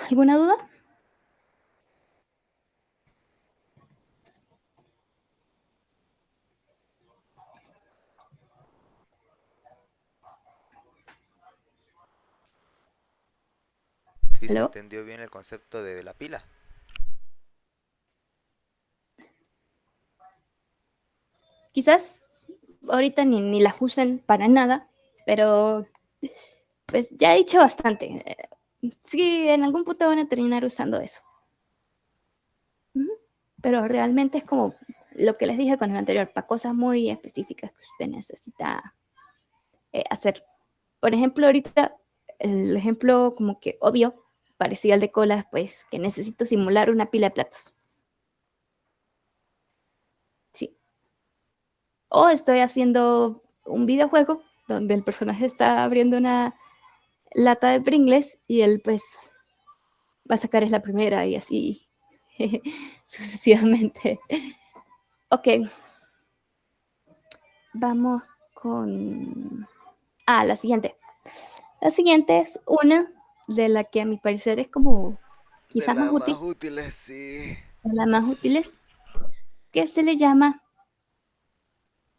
¿Alguna duda? Sí se ¿Aló? entendió bien el concepto de la pila. Quizás ahorita ni las usen para nada, pero pues ya he dicho bastante. Sí, en algún punto van a terminar usando eso. Pero realmente es como lo que les dije con el anterior, para cosas muy específicas que usted necesita hacer. Por ejemplo, ahorita el ejemplo como que obvio, parecido al de colas, pues que necesito simular una pila de platos. Sí. O estoy haciendo un videojuego donde el personaje está abriendo una lata de Pringles y él pues va a sacar es la primera y así sucesivamente. Ok, vamos con... la siguiente. La siguiente es una de la que a mi parecer es como De quizás más las más útil, útiles, sí. de las más útiles, que se le llama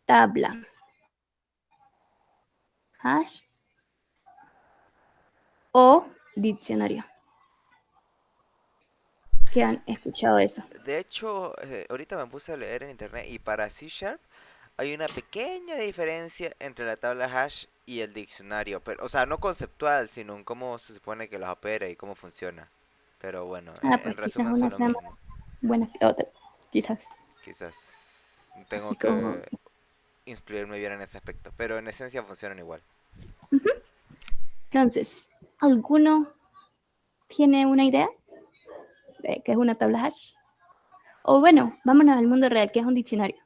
tabla, hash o diccionario. ¿Qué han escuchado eso? De hecho, ahorita me puse a leer en internet y para C Sharp hay una pequeña diferencia entre la tabla hash y el diccionario, pero, o sea, no conceptual, sino en cómo se supone que los opera y cómo funciona. Pero bueno, Pues en quizás resumen son una lo sea mismo. más buena que otra, quizás. Quizás Así tengo como... que instruirme bien en ese aspecto, pero en esencia funcionan igual. Entonces, ¿alguno tiene una idea de qué es una tabla hash? O bueno, vámonos al mundo real, ¿qué es un diccionario?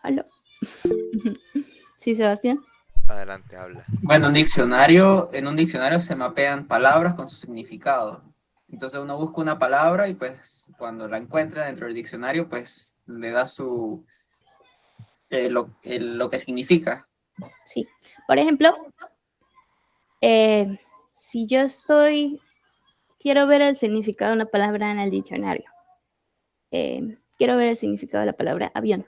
¿Aló? Sí, Sebastián. Adelante, habla. Bueno, en un diccionario se mapean palabras con su significado. Entonces uno busca una palabra y pues cuando la encuentra dentro del diccionario, pues le da lo que significa. Sí. Por ejemplo, si yo quiero ver el significado de una palabra en el diccionario. Quiero ver el significado de la palabra avión.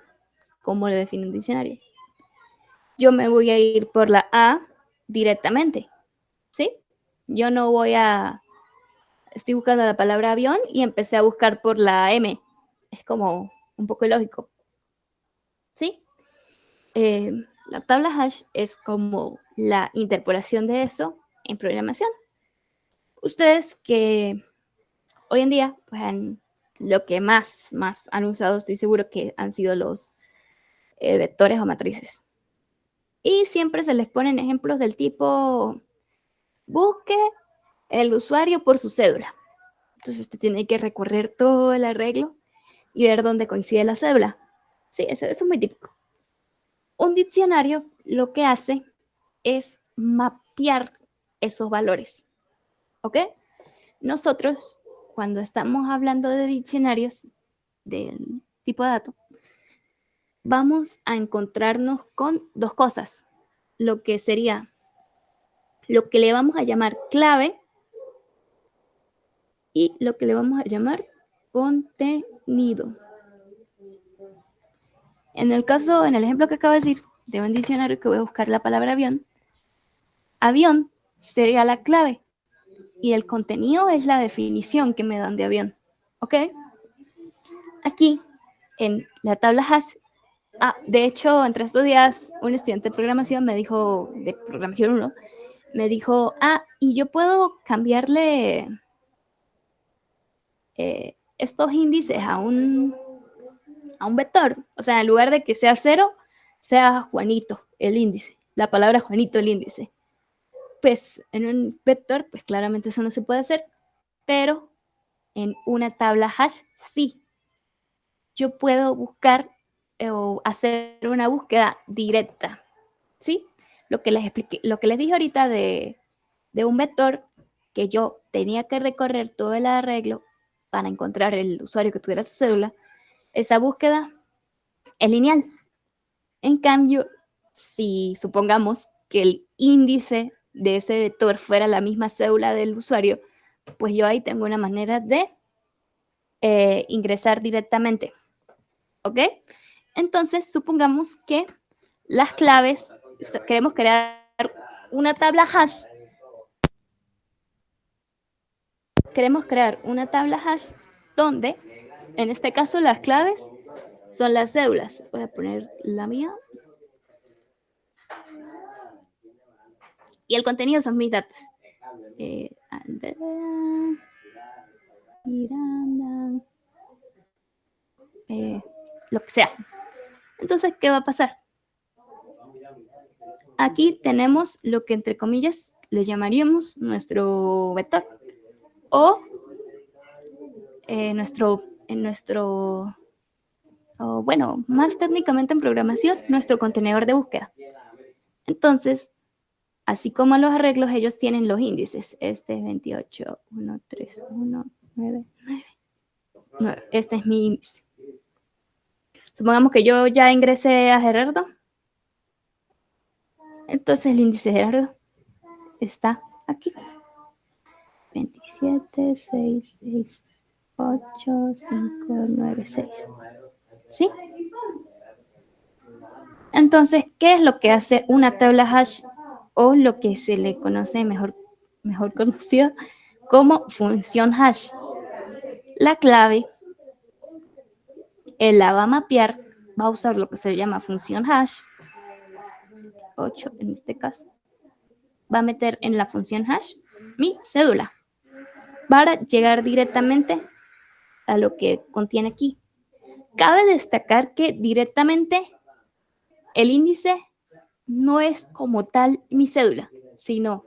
¿Cómo lo define un diccionario? Yo me voy a ir por la A directamente, ¿sí? Yo no voy a... Estoy buscando la palabra avión y empecé a buscar por la M. Es como un poco ilógico, ¿sí? La tabla hash es como la interpolación de eso en programación. Ustedes que hoy en día, pues lo que más han usado, estoy seguro que han sido los vectores o matrices. Y siempre se les ponen ejemplos del tipo, busque el usuario por su cédula. Entonces usted tiene que recorrer todo el arreglo y ver dónde coincide la cédula. Sí, eso es muy típico. Un diccionario lo que hace es mapear esos valores, ¿ok? Nosotros, cuando estamos hablando de diccionarios del tipo de dato, vamos a encontrarnos con dos cosas. Lo que sería, lo que le vamos a llamar clave y lo que le vamos a llamar contenido. En el ejemplo que acabo de decir, de un diccionario que voy a buscar la palabra avión, avión sería la clave y el contenido es la definición que me dan de avión, ¿ok? Aquí, en la tabla hash, de hecho, entre estos días, un estudiante de programación me dijo, de programación 1, me dijo, y yo puedo cambiarle estos índices a un vector. O sea, en lugar de que sea 0, sea Juanito el índice. La palabra Juanito el índice. Pues en un vector, pues claramente eso no se puede hacer, pero en una tabla hash sí. Yo puedo buscar o hacer una búsqueda directa, ¿sí? Lo que les expliqué, lo que les dije ahorita de un vector, que yo tenía que recorrer todo el arreglo para encontrar el usuario que tuviera esa cédula, esa búsqueda es lineal. En cambio, si supongamos que el índice de ese vector fuera la misma cédula del usuario, pues yo ahí tengo una manera de ingresar directamente, ¿ok? Entonces, supongamos que las claves, queremos crear una tabla hash. Queremos crear una tabla hash donde, en este caso, las claves son las cédulas. Voy a poner la mía. Y el contenido son mis datos. Andrea, Miranda, lo que sea. Entonces, ¿qué va a pasar? Aquí tenemos lo que entre comillas le llamaríamos nuestro vector o bueno, más técnicamente en programación, nuestro contenedor de búsqueda. Entonces, así como los arreglos, ellos tienen los índices. Este es 28, 1, 3, 1, 9, 9. Este es mi índice. Supongamos que yo ya ingresé a Gerardo. Entonces el índice de Gerardo está aquí. 27, 6, 6, 8, 5, 9, 6. ¿Sí? Entonces, ¿qué es lo que hace una tabla hash o lo que se le conoce mejor conocido como función hash? La clave, él la va a mapear, va a usar lo que se llama función hash, 8 en este caso, va a meter en la función hash mi cédula para llegar directamente a lo que contiene aquí. Cabe destacar que directamente el índice no es como tal mi cédula, sino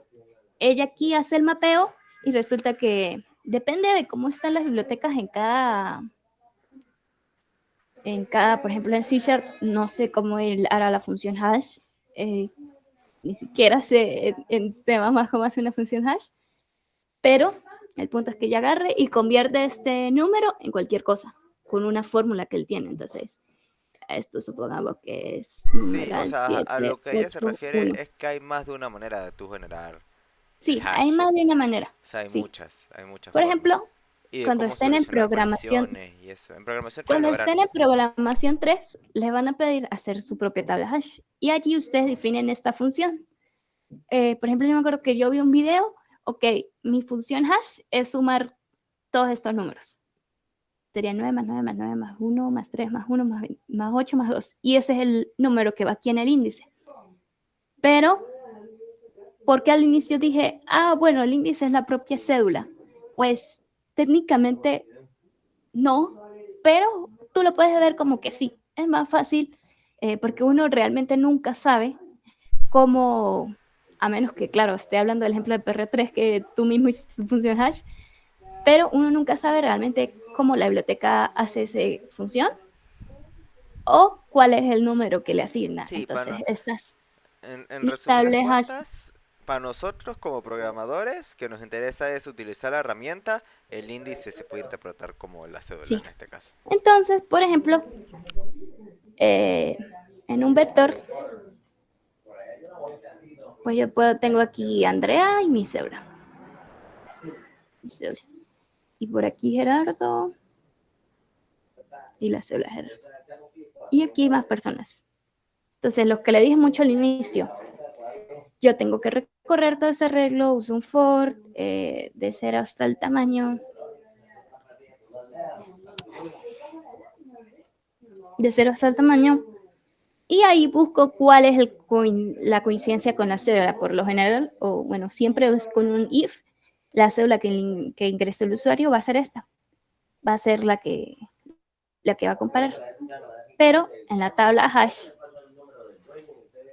ella aquí hace el mapeo y resulta que depende de cómo están las bibliotecas en cada, por ejemplo, en C#, no sé cómo él hará la función hash, ni siquiera sé en C++ cómo hace una función hash, pero el punto es que ella agarre y convierte este número en cualquier cosa, con una fórmula que él tiene. Entonces, esto supongamos que es Sí, o numeral sea, a 7, lo que ella se 8, refiere 1. es que hay más de una manera de tú generar el Sí, hay hash. más de una manera. O sea, Sí. hay muchas Por formas. ejemplo, Y de cuando cómo estén en solucionar programación, colisiones y eso. En programación 3 cuando lo verán. estén en programación 3, les van a pedir hacer su propia tabla hash. Y allí ustedes definen esta función. Por ejemplo, yo me acuerdo que yo vi un video ok, mi función hash es sumar todos estos números. Sería 9 más 9 más 9 más 1 más 3 más 1 más 20, más 8 más 2. Y ese es el número que va aquí en el índice. Pero, ¿por qué al inicio dije, bueno, el índice es la propia cédula? Pues técnicamente no, pero tú lo puedes ver como que sí. Es más fácil porque uno realmente nunca sabe cómo, a menos que, claro, esté hablando del ejemplo de PR3 que tú mismo hiciste tu función hash, pero uno nunca sabe realmente cómo la biblioteca hace esa función o cuál es el número que le asigna. Sí, Entonces, estas en resumidas tablas hash, cuentas, para nosotros como programadores, que nos interesa es utilizar la herramienta, el índice se puede interpretar como la cédula sí. en este caso. Entonces, por ejemplo, eh, en un vector, pues yo tengo aquí Andrea y mi cédula. Y por aquí Gerardo y la cédula de Gerardo. Y aquí más personas. Entonces, lo que le dije mucho al inicio, yo tengo que recorrer todo ese arreglo, uso un for, de 0 hasta el tamaño, de 0 hasta el tamaño, y ahí busco cuál es la coincidencia con la cédula. Por lo general, o bueno, siempre es con un if, la cédula que ingresó el usuario va a ser esta, va a ser la que va a comparar. Pero en la tabla hash,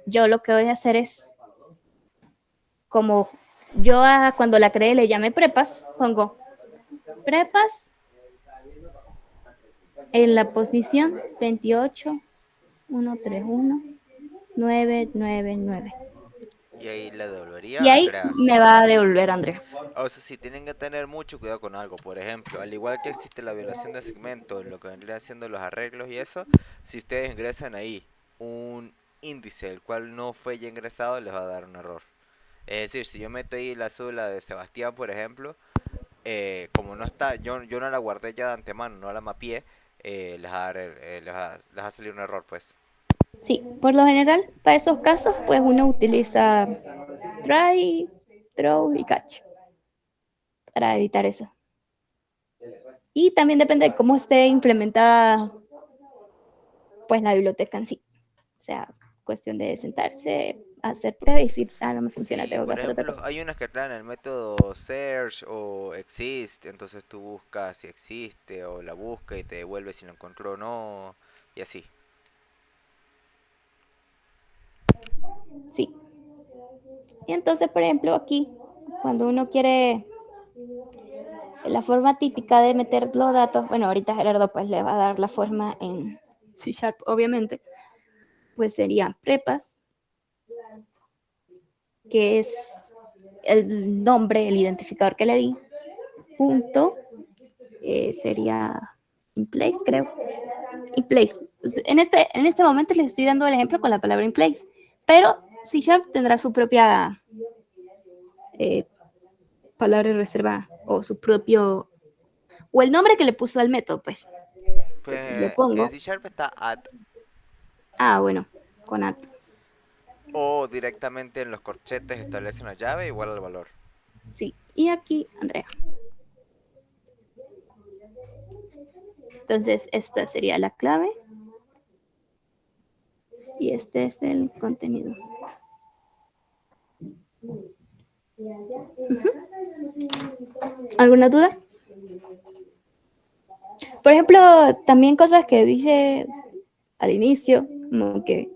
yo lo que voy a hacer es, como yo cuando la creé le llamé prepas, pongo prepas en la posición 28, 131, 999. Y ahí le Y devolvería a ahí Andrea. me va a devolver Andrea. O eso sí, tienen que tener mucho cuidado con algo. Por ejemplo, al igual que existe la violación de segmento, lo que vendría haciendo los arreglos y eso, si ustedes ingresan ahí un índice el cual no fue ya ingresado, les va a dar un error. Es decir, si yo meto ahí la cédula de Sebastián, por ejemplo, como no está, yo no la guardé ya de antemano, no la mapeé, les va a salir un error, pues. Sí, por lo general, para esos casos, pues uno utiliza try, throw y catch para evitar eso. Y también depende de cómo esté implementada pues la biblioteca en sí. O sea, cuestión de sentarse, hacer pruebas y decir, no me funciona, Sí, tengo que por hacer otra ejemplo, cosa. hay unas que traen el método search o exist, entonces tú buscas si existe o la busca y te devuelve si lo encontró o no, y así. Sí. Y entonces, por ejemplo, aquí, cuando uno quiere la forma típica de meter los datos, bueno, ahorita Gerardo pues le va a dar la forma en C Sharp, obviamente, pues sería prepas, que es el nombre, el identificador que le di, punto, sería in place, creo. In place. En este momento les estoy dando el ejemplo con la palabra in place, pero C Sharp tendrá su propia eh, palabra reservada o su propio, o el nombre que le puso al método, pues. Entonces le Pues en pongo, C Sharp está add bueno, con at. o directamente en los corchetes establece una llave igual al valor. Sí, y aquí Andrea. Entonces esta sería la clave y este es el contenido. ¿Alguna duda? Por ejemplo, también cosas que dice al inicio, como que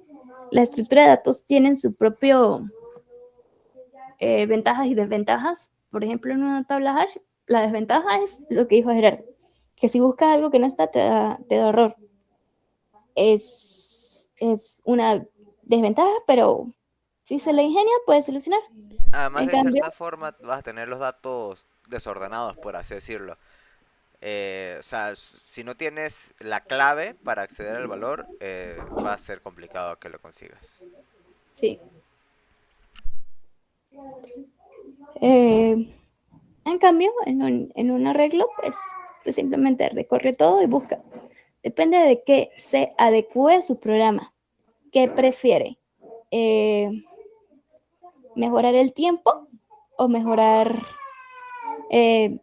la estructura de datos tienen su propio ventajas y desventajas. Por ejemplo, en una tabla hash, la desventaja es lo que dijo Gerardo, que si buscas algo que no está, te da error. Es una desventaja, pero si se la ingenia, puede solucionar. Además, En de cambio, cierta forma vas a tener los datos desordenados, por así decirlo. O sea, si no tienes la clave para acceder al valor, va a ser complicado que lo consigas. sí. Eh, en cambio, en un arreglo, pues simplemente recorre todo y busca. Depende de qué se adecue su programa. ¿Qué prefiere? ¿Mejorar el tiempo o mejorar, eh,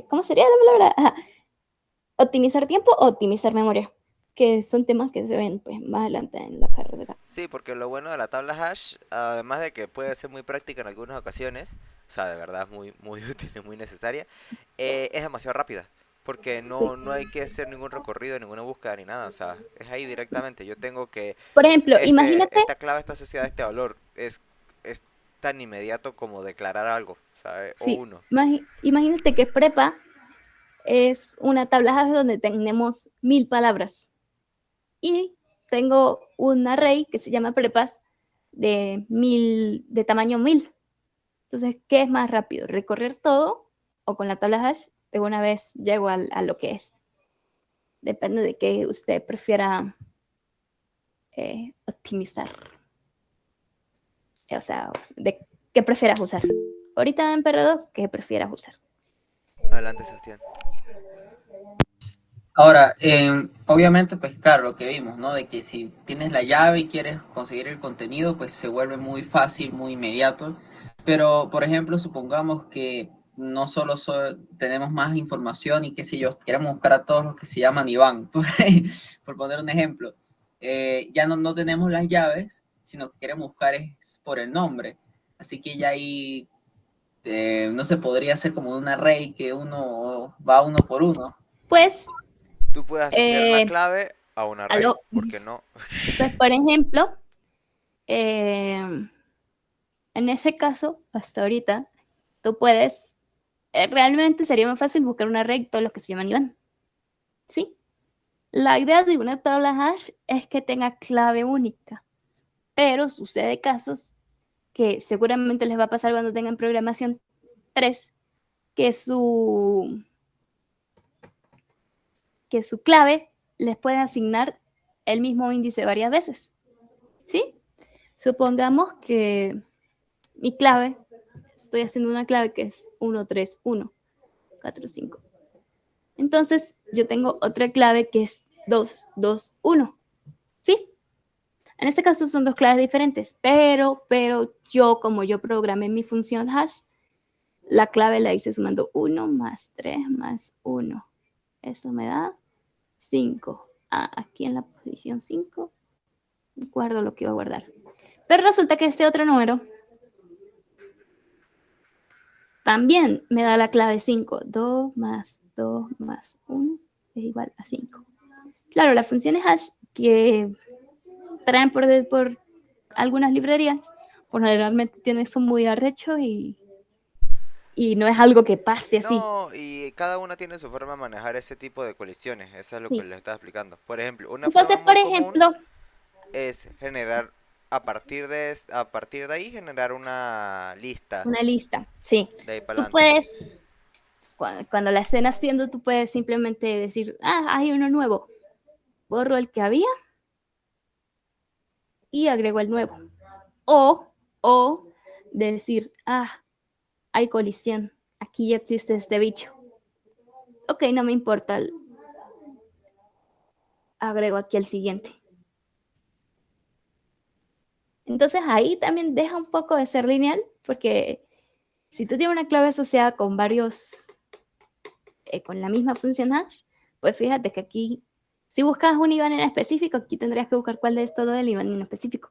¿cómo sería la palabra? Ajá, optimizar tiempo o optimizar memoria, que son temas que se ven pues más adelante en la carrera. Sí, porque lo bueno de la tabla hash, además de que puede ser muy práctica en algunas ocasiones, o sea, de verdad es muy, muy útil y muy necesaria, es demasiado rápida, porque Sí. no hay que hacer ningún recorrido, ninguna búsqueda ni nada, o sea, es ahí directamente. Yo tengo que, Por ejemplo, imagínate, esta clave está asociada a este valor, es tan inmediato como declarar algo, ¿sabe? O sí, uno. imagínate que prepa es una tabla Hash donde tenemos 1000 palabras y tengo un array que se llama prepas de 1000, de tamaño 1000. Entonces, ¿qué es más rápido? ¿Recorrer todo o con la tabla hash de una vez llego a lo que es? Depende de qué usted prefiera optimizar. O sea, de qué prefieras usar. Ahorita en Periodo, ¿qué prefieras usar? Adelante, Sebastián. Ahora, obviamente, pues claro, lo que vimos, ¿no? De que si tienes la llave y quieres conseguir el contenido, pues se vuelve muy fácil, muy inmediato. Pero, por ejemplo, supongamos que no solo tenemos más información y qué sé yo, queremos buscar a todos los que se llaman Iván, por poner un ejemplo. Ya no tenemos las llaves, sino que queremos buscar es por el nombre. Así que ya ahí, no se podría hacer como un array que uno va uno por uno. Pues, Tú puedes asociar una eh, clave a un array, algo, ¿por qué no? pues por ejemplo, eh, en ese caso, hasta ahorita, tú puedes, realmente sería más fácil buscar un array de todos los que se llaman Iván. ¿Sí? La idea de una tabla hash es que tenga clave única, pero sucede casos que seguramente les va a pasar cuando tengan programación 3, que que su clave les puede asignar el mismo índice varias veces. ¿Sí? Supongamos que mi clave, estoy haciendo una clave que es 131, 45. Entonces yo tengo otra clave que es 221. ¿Sí? En este caso son dos claves diferentes, pero yo, como yo programé mi función hash, la clave la hice sumando 1 más 3 más 1. Eso me da 5. Aquí en la posición 5 guardo lo que iba a guardar. Pero resulta que este otro número también me da la clave 5. 2 más 1 es igual a 5. Claro, las funciones hash que traen por algunas librerías, pues generalmente tienen son muy arrechos y no es algo que pase así. No, y cada una tiene su forma de manejar ese tipo de colisiones, eso es lo que Sí. les estaba explicando. Por ejemplo, una forma Entonces, por muy común ejemplo, es generar, a partir de ahí, generar una lista una lista, sí. de ahí para Tú adelante. puedes, cuando la estén haciendo, tú puedes simplemente decir, hay uno nuevo. Borro el que había y agrego el nuevo. O, o decir, hay colisión. Aquí ya existe este bicho. Ok, no me importa. Agrego aquí el siguiente. Entonces ahí también deja un poco de ser lineal, porque si tú tienes una clave asociada con varios, con la misma función hash, pues fíjate que aquí, si buscas un Iván en específico, aquí tendrías que buscar cuál es todo el Iván en específico.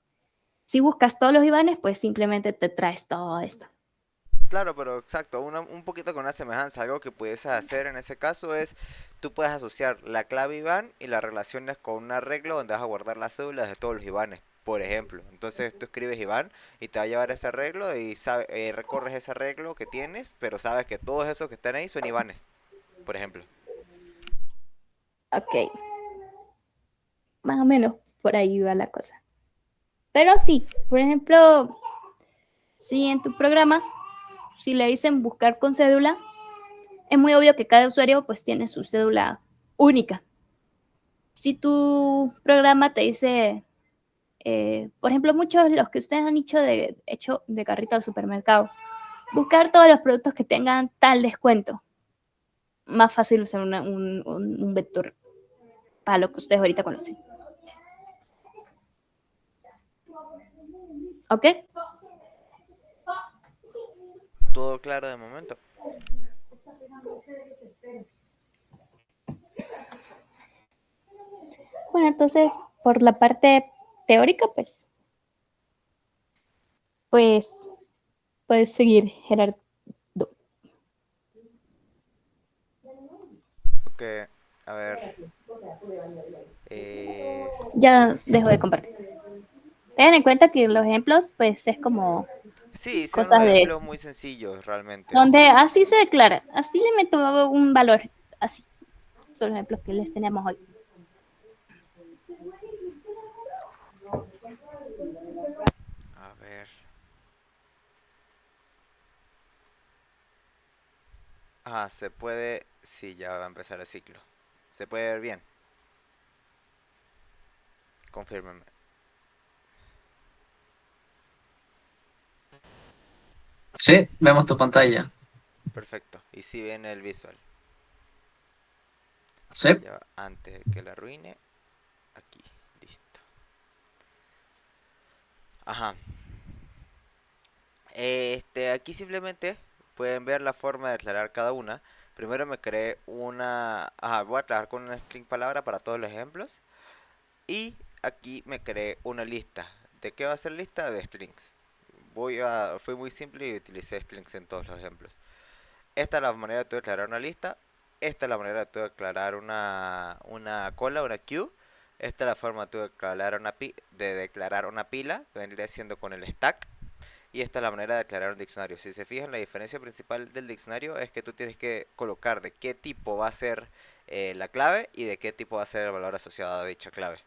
Si buscas todos los Ivanes, pues simplemente te traes todo esto. Claro, pero exacto, un poquito con una semejanza, algo que puedes hacer en ese caso es, tú puedes asociar la clave Iván y las relaciones con un arreglo donde vas a guardar las cédulas de todos los Ivanes, por ejemplo. Entonces tú escribes Iván y te va a llevar ese arreglo y recorres ese arreglo que tienes, pero sabes que todos esos que están ahí son Ivanes, por ejemplo. Ok, más o menos por ahí va la cosa. Pero sí, por ejemplo, si en tu programa, si le dicen buscar con cédula, es muy obvio que cada usuario pues tiene su cédula única. Si tu programa te dice, por ejemplo, muchos de los que ustedes han hecho de carrito de supermercado, buscar todos los productos que tengan tal descuento. Más fácil usar un vector para lo que ustedes ahorita conocen. ¿Ok? todo claro de momento. Bueno, entonces, por la parte teórica, pues puedes seguir, Gerardo. Ok, a ver. es- Ya dejo de compartir. Ten en cuenta que los ejemplos, pues es como Sí, son unos cosas de ejemplos eso. muy sencillos realmente. Son de, así se declara, así le meto un valor, así. Son los ejemplos que les tenemos hoy. A ver. Ah, se puede... Sí, ya va a empezar el ciclo. ¿Se puede ver bien? Confírmeme. Sí, vemos tu pantalla. Perfecto. Y si viene el visual. Sí. Ya, antes de que la arruine. Aquí. Listo. Ajá. Aquí simplemente pueden ver la forma de declarar cada una. Primero me creé una... Ajá, voy a trabajar con una string palabra para todos los ejemplos. Y aquí me creé una lista. ¿De qué va a ser lista? De strings. Fue muy simple y utilicé strings en todos los ejemplos. Esta es la manera de declarar una lista. Esta es la manera de declarar una cola, una queue. Esta es la forma de declarar una pila, que vendría siendo con el stack. Y esta es la manera de declarar un diccionario. Si se fijan, la diferencia principal del diccionario es que tú tienes que colocar de qué tipo va a ser la clave y de qué tipo va a ser el valor asociado a dicha clave.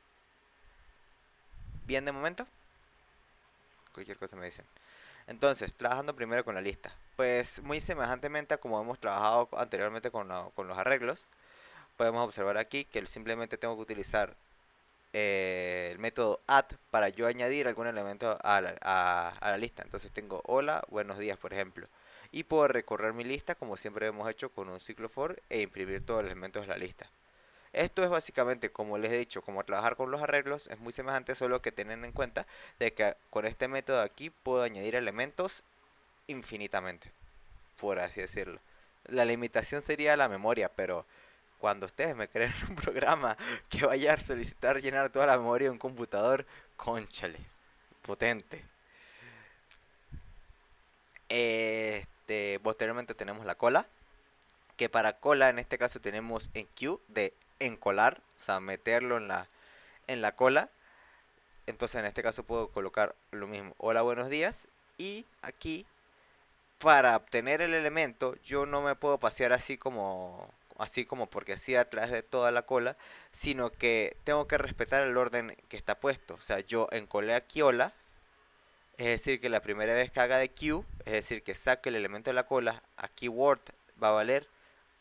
¿Bien de momento? Cualquier cosa me dicen. Entonces, trabajando primero con la lista. Pues muy semejantemente a como hemos trabajado anteriormente con los arreglos, podemos observar aquí que simplemente tengo que utilizar el método add para yo añadir algún elemento a la lista. Entonces tengo hola, buenos días, por ejemplo. Y puedo recorrer mi lista como siempre hemos hecho con un ciclo for e imprimir todos los elementos de la lista. Esto es básicamente, como les he dicho, como trabajar con los arreglos, es muy semejante, solo que tengan en cuenta de que con este método aquí puedo añadir elementos infinitamente, por así decirlo. La limitación sería la memoria, pero cuando ustedes me creen un programa que vaya a solicitar llenar toda la memoria de un computador, cónchale, potente. Posteriormente tenemos la cola, que para cola en este caso tenemos en queue de encolar, o sea, meterlo en la cola. Entonces en este caso puedo colocar lo mismo, hola, buenos días, y aquí para obtener el elemento yo no me puedo pasear así como porque así a través de toda la cola, sino que tengo que respetar el orden que está puesto. O sea, yo encolé aquí hola, es decir que la primera vez que haga de queue, es decir que saque el elemento de la cola, a keyword va a valer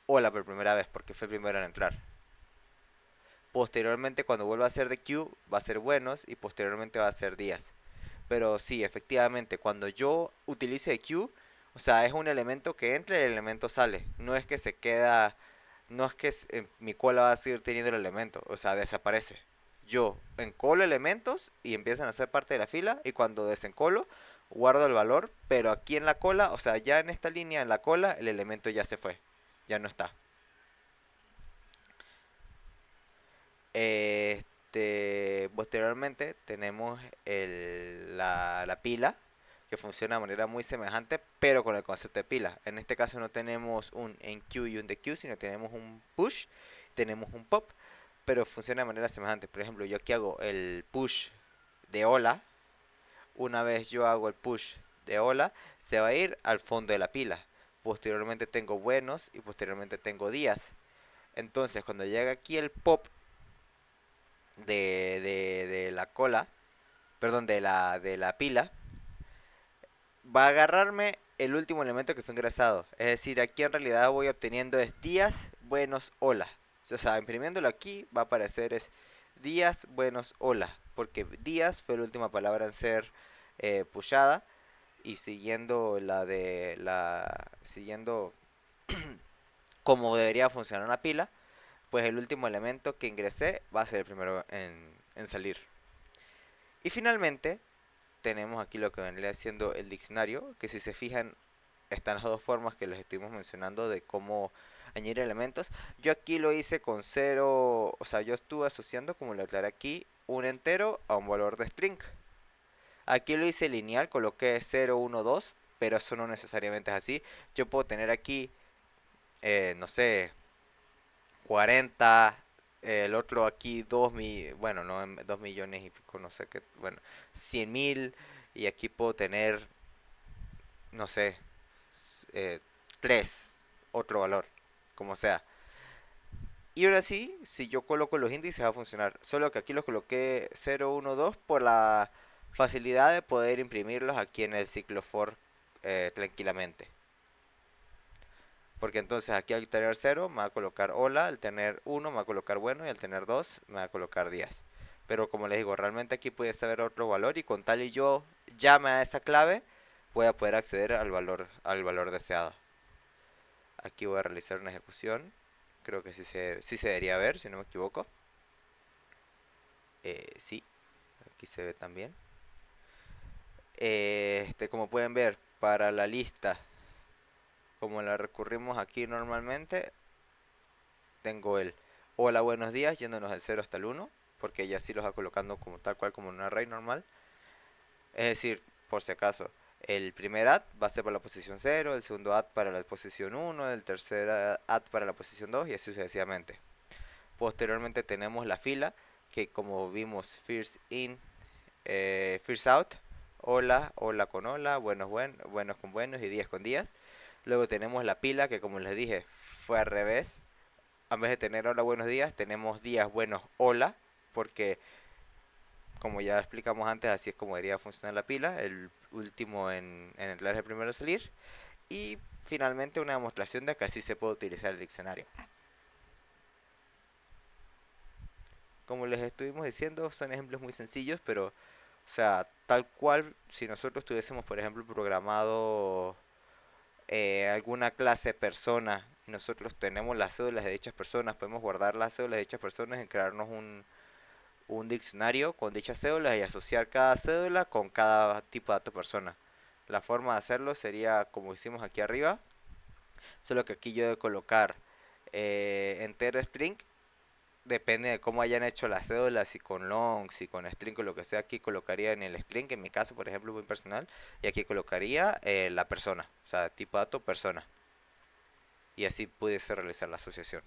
hola por primera vez porque fue el primero en entrar. Posteriormente cuando vuelva a hacer de queue va a ser buenos y posteriormente va a ser días. Pero sí, efectivamente, cuando yo utilice queue, o sea, es un elemento que entra y el elemento sale. No es que se queda, no es que mi cola va a seguir teniendo el elemento, o sea, desaparece. Yo encolo elementos y empiezan a ser parte de la fila y cuando desencolo, guardo el valor, pero aquí en la cola, o sea, ya en esta línea, en la cola, el elemento ya se fue, ya no está. Posteriormente tenemos la pila, que funciona de manera muy semejante, pero con el concepto de pila. En este caso no tenemos un enqueue y un dequeue, sino tenemos un push, tenemos un pop, pero funciona de manera semejante. Por ejemplo, yo aquí hago el push de hola. Una vez yo hago el push de hola, se va a ir al fondo de la pila. Posteriormente tengo buenos y posteriormente tengo días. Entonces, cuando llega aquí el pop de la cola, perdón, de la pila, va a agarrarme el último elemento que fue ingresado. Es decir, aquí en realidad voy obteniendo es días, buenos, hola. O sea, imprimiéndolo aquí va a aparecer es días, buenos, hola. Porque días fue la última palabra en ser pushada. Y siguiendo como debería funcionar una pila, pues el último elemento que ingresé va a ser el primero en salir. Y finalmente tenemos aquí lo que vendría siendo el diccionario, que si se fijan están las dos formas que les estuvimos mencionando de cómo añadir elementos. Yo aquí lo hice con cero, o sea, yo estuve asociando, como lo aclaré aquí, un entero a un valor de string. Aquí lo hice lineal, coloqué 0, 1, 2, pero eso no necesariamente es así. Yo puedo tener aquí, no sé, 40, el otro aquí 2 bueno, no, 2 millones y pico, no sé qué, bueno, 100.000, y aquí puedo tener, no sé, 3, otro valor, como sea. Y ahora sí, si yo coloco los índices va a funcionar, solo que aquí los coloqué 0, 1, 2 por la facilidad de poder imprimirlos aquí en el ciclo for tranquilamente. Porque entonces aquí al tener 0 me va a colocar hola, al tener 1 me va a colocar bueno y al tener 2 me va a colocar días. Pero como les digo, realmente aquí puede saber otro valor y con tal y yo llame a esa clave, voy a poder acceder al valor deseado. Aquí voy a realizar una ejecución. Creo que sí se debería ver, si no me equivoco. Sí, aquí se ve también. Como pueden ver, para la lista, como la recurrimos aquí normalmente, tengo el hola, buenos días, yéndonos del 0 hasta el 1, porque ya sí los va colocando como tal cual como en un array normal. Es decir, por si acaso, el primer add va a ser para la posición 0, el segundo add para la posición 1, el tercer add para la posición 2 y así sucesivamente. Posteriormente tenemos la fila, que como vimos, first in, first out, hola, hola con hola, buenos con buenos y días con días. Luego tenemos la pila, que como les dije, fue al revés. En vez de tener hola, buenos días, tenemos días buenos, hola, porque como ya explicamos antes, así es como debería funcionar la pila, el último en entrar es el primero a salir. Y finalmente una demostración de que así se puede utilizar el diccionario. Como les estuvimos diciendo, son ejemplos muy sencillos, pero, o sea, tal cual, si nosotros tuviésemos, por ejemplo, programado alguna clase persona y nosotros tenemos las cédulas de dichas personas, podemos guardar las cédulas de dichas personas y crearnos un diccionario con dichas cédulas y asociar cada cédula con cada tipo de dato persona. La forma de hacerlo sería como hicimos aquí arriba, solo que aquí yo de colocar entero string, depende de cómo hayan hecho las cédulas, si con long, si con string o lo que sea, aquí colocaría en el string, en mi caso por ejemplo muy personal, y aquí colocaría la persona, o sea, tipo dato persona, y así pudiese realizar la asociación,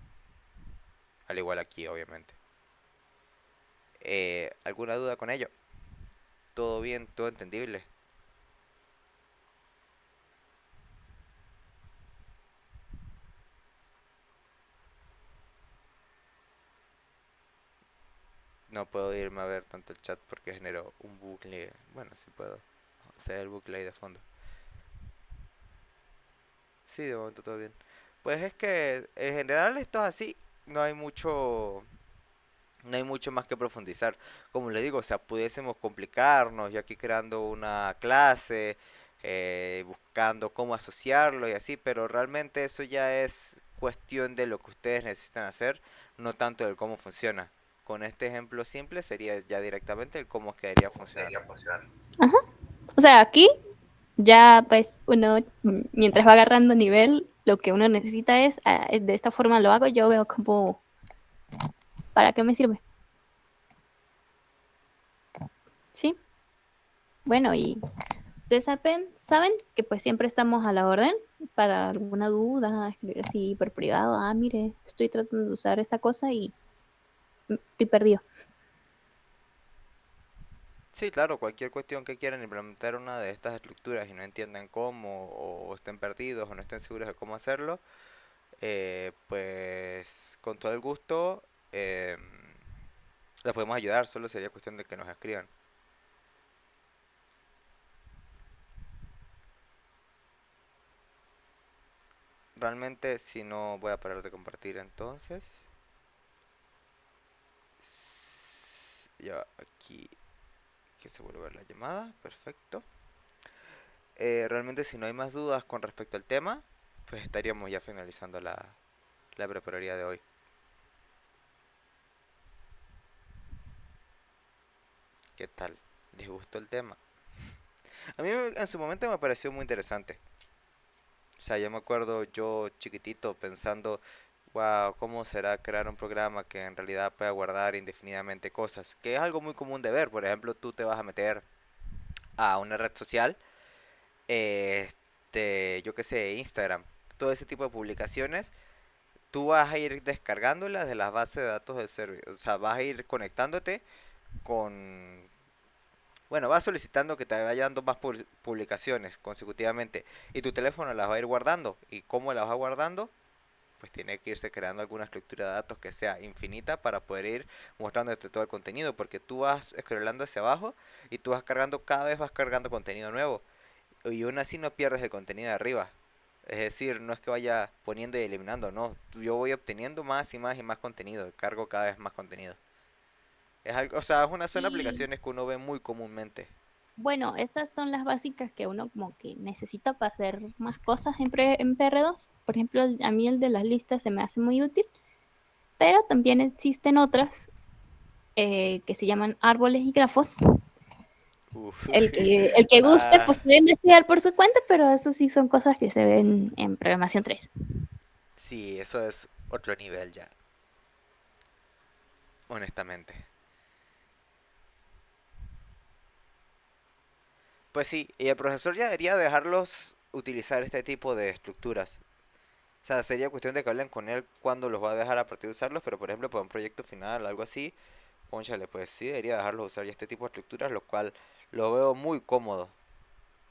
al igual aquí obviamente. ¿Alguna duda con ello? ¿Todo bien? ¿Todo entendible? No puedo irme a ver tanto el chat porque generó un bucle. Bueno, sí puedo hacer el bucle ahí de fondo. Sí, de momento todo bien. Pues es que en general esto es así. No hay mucho, no hay mucho más que profundizar. Como le digo, o sea, pudiésemos complicarnos, yo aquí creando una clase, buscando cómo asociarlo y así, pero realmente eso ya es cuestión de lo que ustedes necesitan hacer, no tanto del cómo funciona. Con este ejemplo simple sería ya directamente el cómo quedaría funcionando. Ajá. O sea, aquí ya pues uno, mientras va agarrando nivel, lo que uno necesita es de esta forma lo hago, yo veo como, ¿para qué me sirve? Sí. Bueno, y ustedes saben que pues siempre estamos a la orden para alguna duda, escribir así por privado, mire, estoy tratando de usar esta cosa y estoy perdido. Sí, claro, cualquier cuestión que quieran implementar una de estas estructuras y no entiendan cómo, o estén perdidos o no estén seguros de cómo hacerlo, pues con todo el gusto les podemos ayudar, solo sería cuestión de que nos escriban. Realmente, si no voy a parar de compartir entonces. Ya aquí que se vuelve a ver la llamada, perfecto. Realmente si no hay más dudas con respecto al tema, pues estaríamos ya finalizando la prepararía de hoy. ¿Qué tal? ¿Les gustó el tema? A mí en su momento me pareció muy interesante. O sea, yo me acuerdo yo chiquitito pensando, wow, ¿cómo será crear un programa que en realidad pueda guardar indefinidamente cosas? Que es algo muy común de ver. Por ejemplo, tú te vas a meter a una red social, yo qué sé, Instagram, todo ese tipo de publicaciones, tú vas a ir descargándolas de las bases de datos del servidor. O sea, vas a ir conectándote con, bueno, vas solicitando que te vaya dando más publicaciones consecutivamente y tu teléfono las va a ir guardando. ¿Y cómo las va guardando? Pues tiene que irse creando alguna estructura de datos que sea infinita para poder ir mostrándote todo el contenido, porque tú vas scrollando hacia abajo y tú vas cargando, cada vez vas cargando contenido nuevo y aún así no pierdes el contenido de arriba. Es decir, no es que vaya poniendo y eliminando, no, yo voy obteniendo más y más y más contenido, cargo cada vez más contenido. Es algo, o sea, son Y aplicaciones que uno ve muy comúnmente. bueno, estas son las básicas que uno como que necesita para hacer más cosas en PR2. Por ejemplo, a mí el de las listas se me hace muy útil, pero también existen otras que se llaman árboles y grafos. Uf. El que guste, Ah, pues puede investigar por su cuenta, pero eso sí son cosas que se ven en programación 3. sí, eso es otro nivel ya, honestamente. Pues sí, y el profesor ya debería dejarlos utilizar este tipo de estructuras. O sea, sería cuestión de que hablen con él cuando los va a dejar a partir de usarlos, pero por ejemplo para un proyecto final, algo así, cónchale, pues sí debería dejarlos usar ya este tipo de estructuras, lo cual lo veo muy cómodo.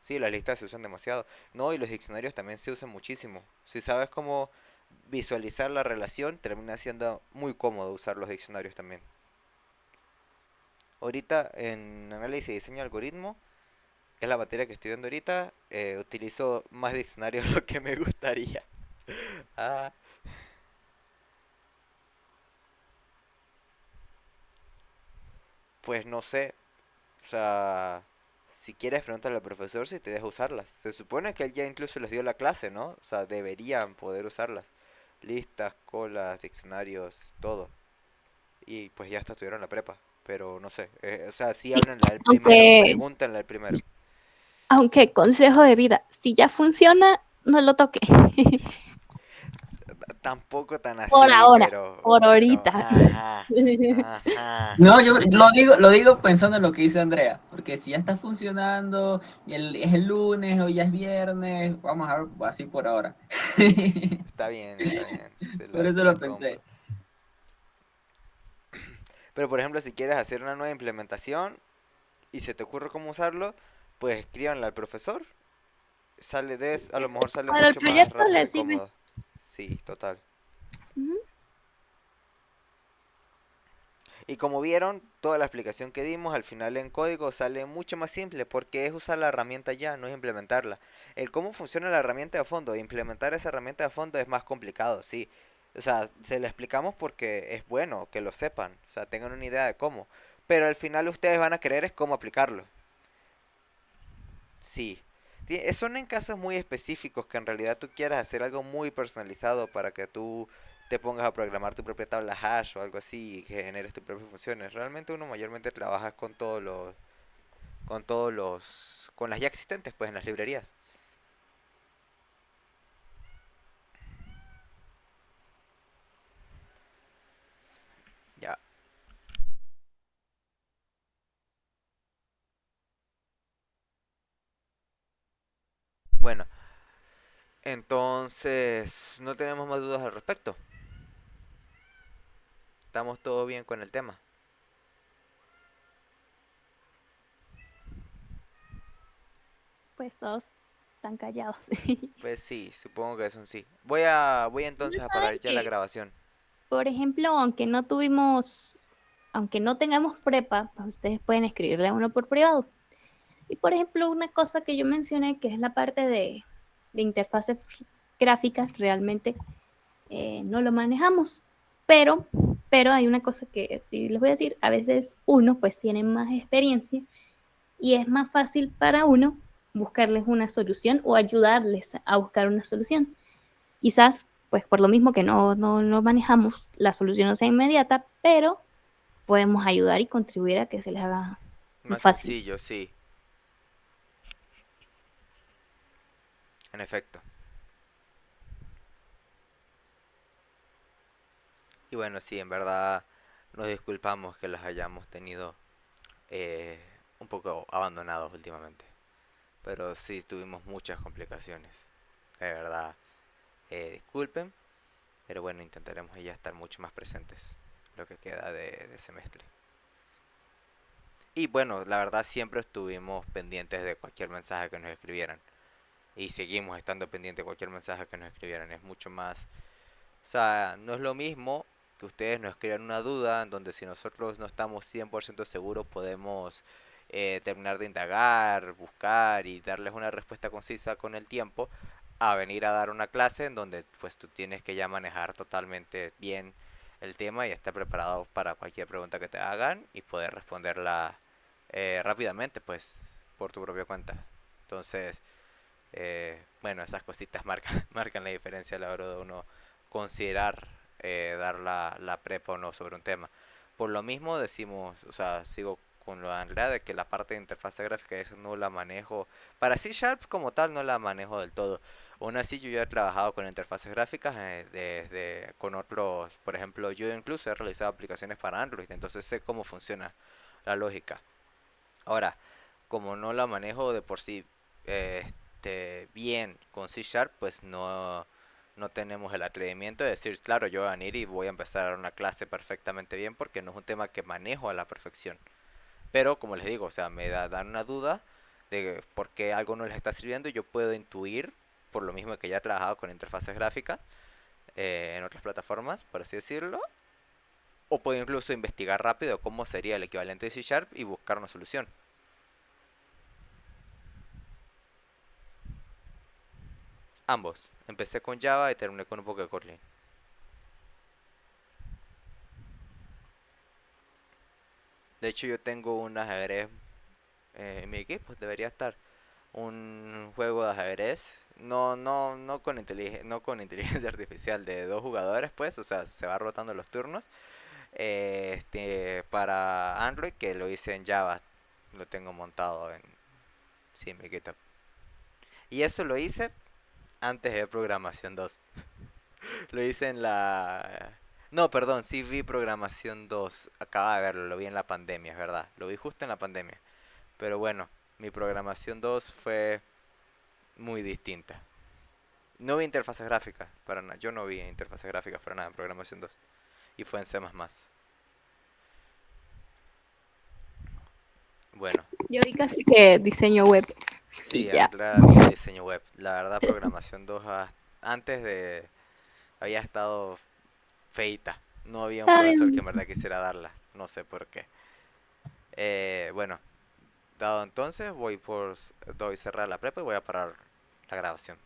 Sí, las listas se usan demasiado. No, y los diccionarios también se usan muchísimo. Si sabes cómo visualizar la relación, termina siendo muy cómodo usar los diccionarios también. Ahorita en análisis y diseño de algoritmo, que es la materia que estoy viendo ahorita, utilizo más diccionarios de lo que me gustaría. Ah, pues no sé, o sea, si quieres pregúntale al profesor si te deja usarlas. Se supone que él ya incluso les dio la clase, ¿no? O sea, deberían poder usarlas. Listas, colas, diccionarios, todo. Y pues ya hasta estuvieron la prepa. Pero no sé, o sea, sí Sí, háblenle al primero, aunque, pregúntenle al primero. aunque consejo de vida, si ya funciona, no lo toque. Tampoco tan Por así, ahora, por pero, ahorita. ajá, ajá. No, yo lo digo pensando en lo que dice Andrea, porque si ya está funcionando, y es el lunes o ya es viernes, vamos a ver así por ahora. Está bien, Por eso se lo la pensé. compro. Pero por ejemplo, si quieres hacer una nueva implementación y se te ocurre cómo usarlo, pues escríbanle al profesor. A lo mejor sale Para el mucho más proyecto rápido le y sirve. cómodo. Sí, total. Ujú. Y como vieron, toda la explicación que dimos al final en código sale mucho más simple porque es usar la herramienta ya, no es implementarla. El cómo funciona la herramienta de fondo, e implementar esa herramienta de fondo es más complicado, sí. O sea, se lo explicamos porque es bueno que lo sepan, o sea, tengan una idea de cómo. Pero al final ustedes van a querer es cómo aplicarlo. Sí. Son en casos muy específicos que en realidad tú quieras hacer algo muy personalizado para que tú te pongas a programar tu propia tabla hash o algo así y que generes tus propias funciones. Realmente uno mayormente trabaja con las ya existentes, pues en las librerías. Ya. Bueno, entonces no tenemos más dudas al respecto. Estamos todo bien con el tema. Pues todos están callados. Pues sí, supongo que es un sí. Voy No entonces a parar saben ya la que, grabación. por ejemplo, aunque no tengamos prepa, pues ustedes pueden escribirle a uno por privado. Y por ejemplo, una cosa que yo mencioné, que es la parte de interfaces gráficas, realmente no lo manejamos. Pero, pero hay una cosa que sí les voy a decir, a veces uno pues tiene más experiencia y es más fácil para uno buscarles una solución o ayudarles a buscar una solución. Quizás, pues por lo mismo que no manejamos, la solución no sea inmediata, pero podemos ayudar y contribuir a que se les haga más Más fácil. sencillo, sí, en efecto. Y bueno, sí, en verdad nos disculpamos que los hayamos tenido eh, un poco abandonados últimamente. Pero sí tuvimos muchas complicaciones. De verdad, disculpen, pero bueno, intentaremos ya estar mucho más presentes lo que queda de semestre. Y bueno, la verdad siempre estuvimos pendientes de cualquier mensaje que nos escribieran. Y seguimos estando pendientes de cualquier mensaje que nos escribieran. Es mucho más. O sea, no es lo mismo que ustedes nos escriban una duda en donde si nosotros no estamos 100% seguros podemos terminar de indagar, buscar y darles una respuesta concisa con el tiempo, a venir a dar una clase en donde pues tú tienes que ya manejar totalmente bien el tema y estar preparado para cualquier pregunta que te hagan y poder responderla rápidamente pues por tu propia cuenta. Entonces, bueno, esas cositas marcan, marcan la diferencia a la hora de uno considerar dar la prepa o no sobre un tema. Por lo mismo decimos, o sea, sigo con lo de Andrea de que la parte de interfaz gráfica eso no la manejo. Para C Sharp como tal no la manejo del todo. Aún así yo ya he trabajado con interfaces gráficas desde con otros, por ejemplo, yo incluso he realizado aplicaciones para Android, entonces sé cómo funciona la lógica. Ahora, como no la manejo de por sí bien con C Sharp, pues no tenemos el atrevimiento de decir, claro, yo voy a venir y voy a empezar a dar una clase perfectamente bien porque no es un tema que manejo a la perfección. Pero como les digo, o sea, dan una duda de por qué algo no les está sirviendo y yo puedo intuir, por lo mismo que ya he trabajado con interfaces gráficas en otras plataformas, por así decirlo, o puedo incluso investigar rápido cómo sería el equivalente de C Sharp y buscar una solución. Ambos. Empecé con Java y terminé con un poco de Kotlin. De hecho, yo tengo un ajedrez en mi equipo, debería estar. Un juego de ajedrez. No con inteligencia artificial de dos jugadores, pues. O sea, se va rotando los turnos. Para Android, que lo hice en Java. Lo tengo montado en, sí, en mi GitHub. Y eso lo hice antes de programación 2. Lo hice en la... No, perdón, sí vi programación 2. Acaba de verlo, lo vi en la pandemia, es verdad. Lo vi justo en la pandemia. Pero bueno, mi programación 2 fue muy distinta. No vi interfaces gráficas para nada. Yo no vi interfaces gráficas para nada en programación 2. Y fue en C++. Bueno, Yo vi casi que diseño web y sí, ya. Andrea vio diseño web. La verdad, programación 2 antes de... había estado feita. No había un Está profesor que bien. en verdad quisiera darla. No sé por qué. Bueno, dado entonces, doy cerrar la prepa y voy a parar la grabación.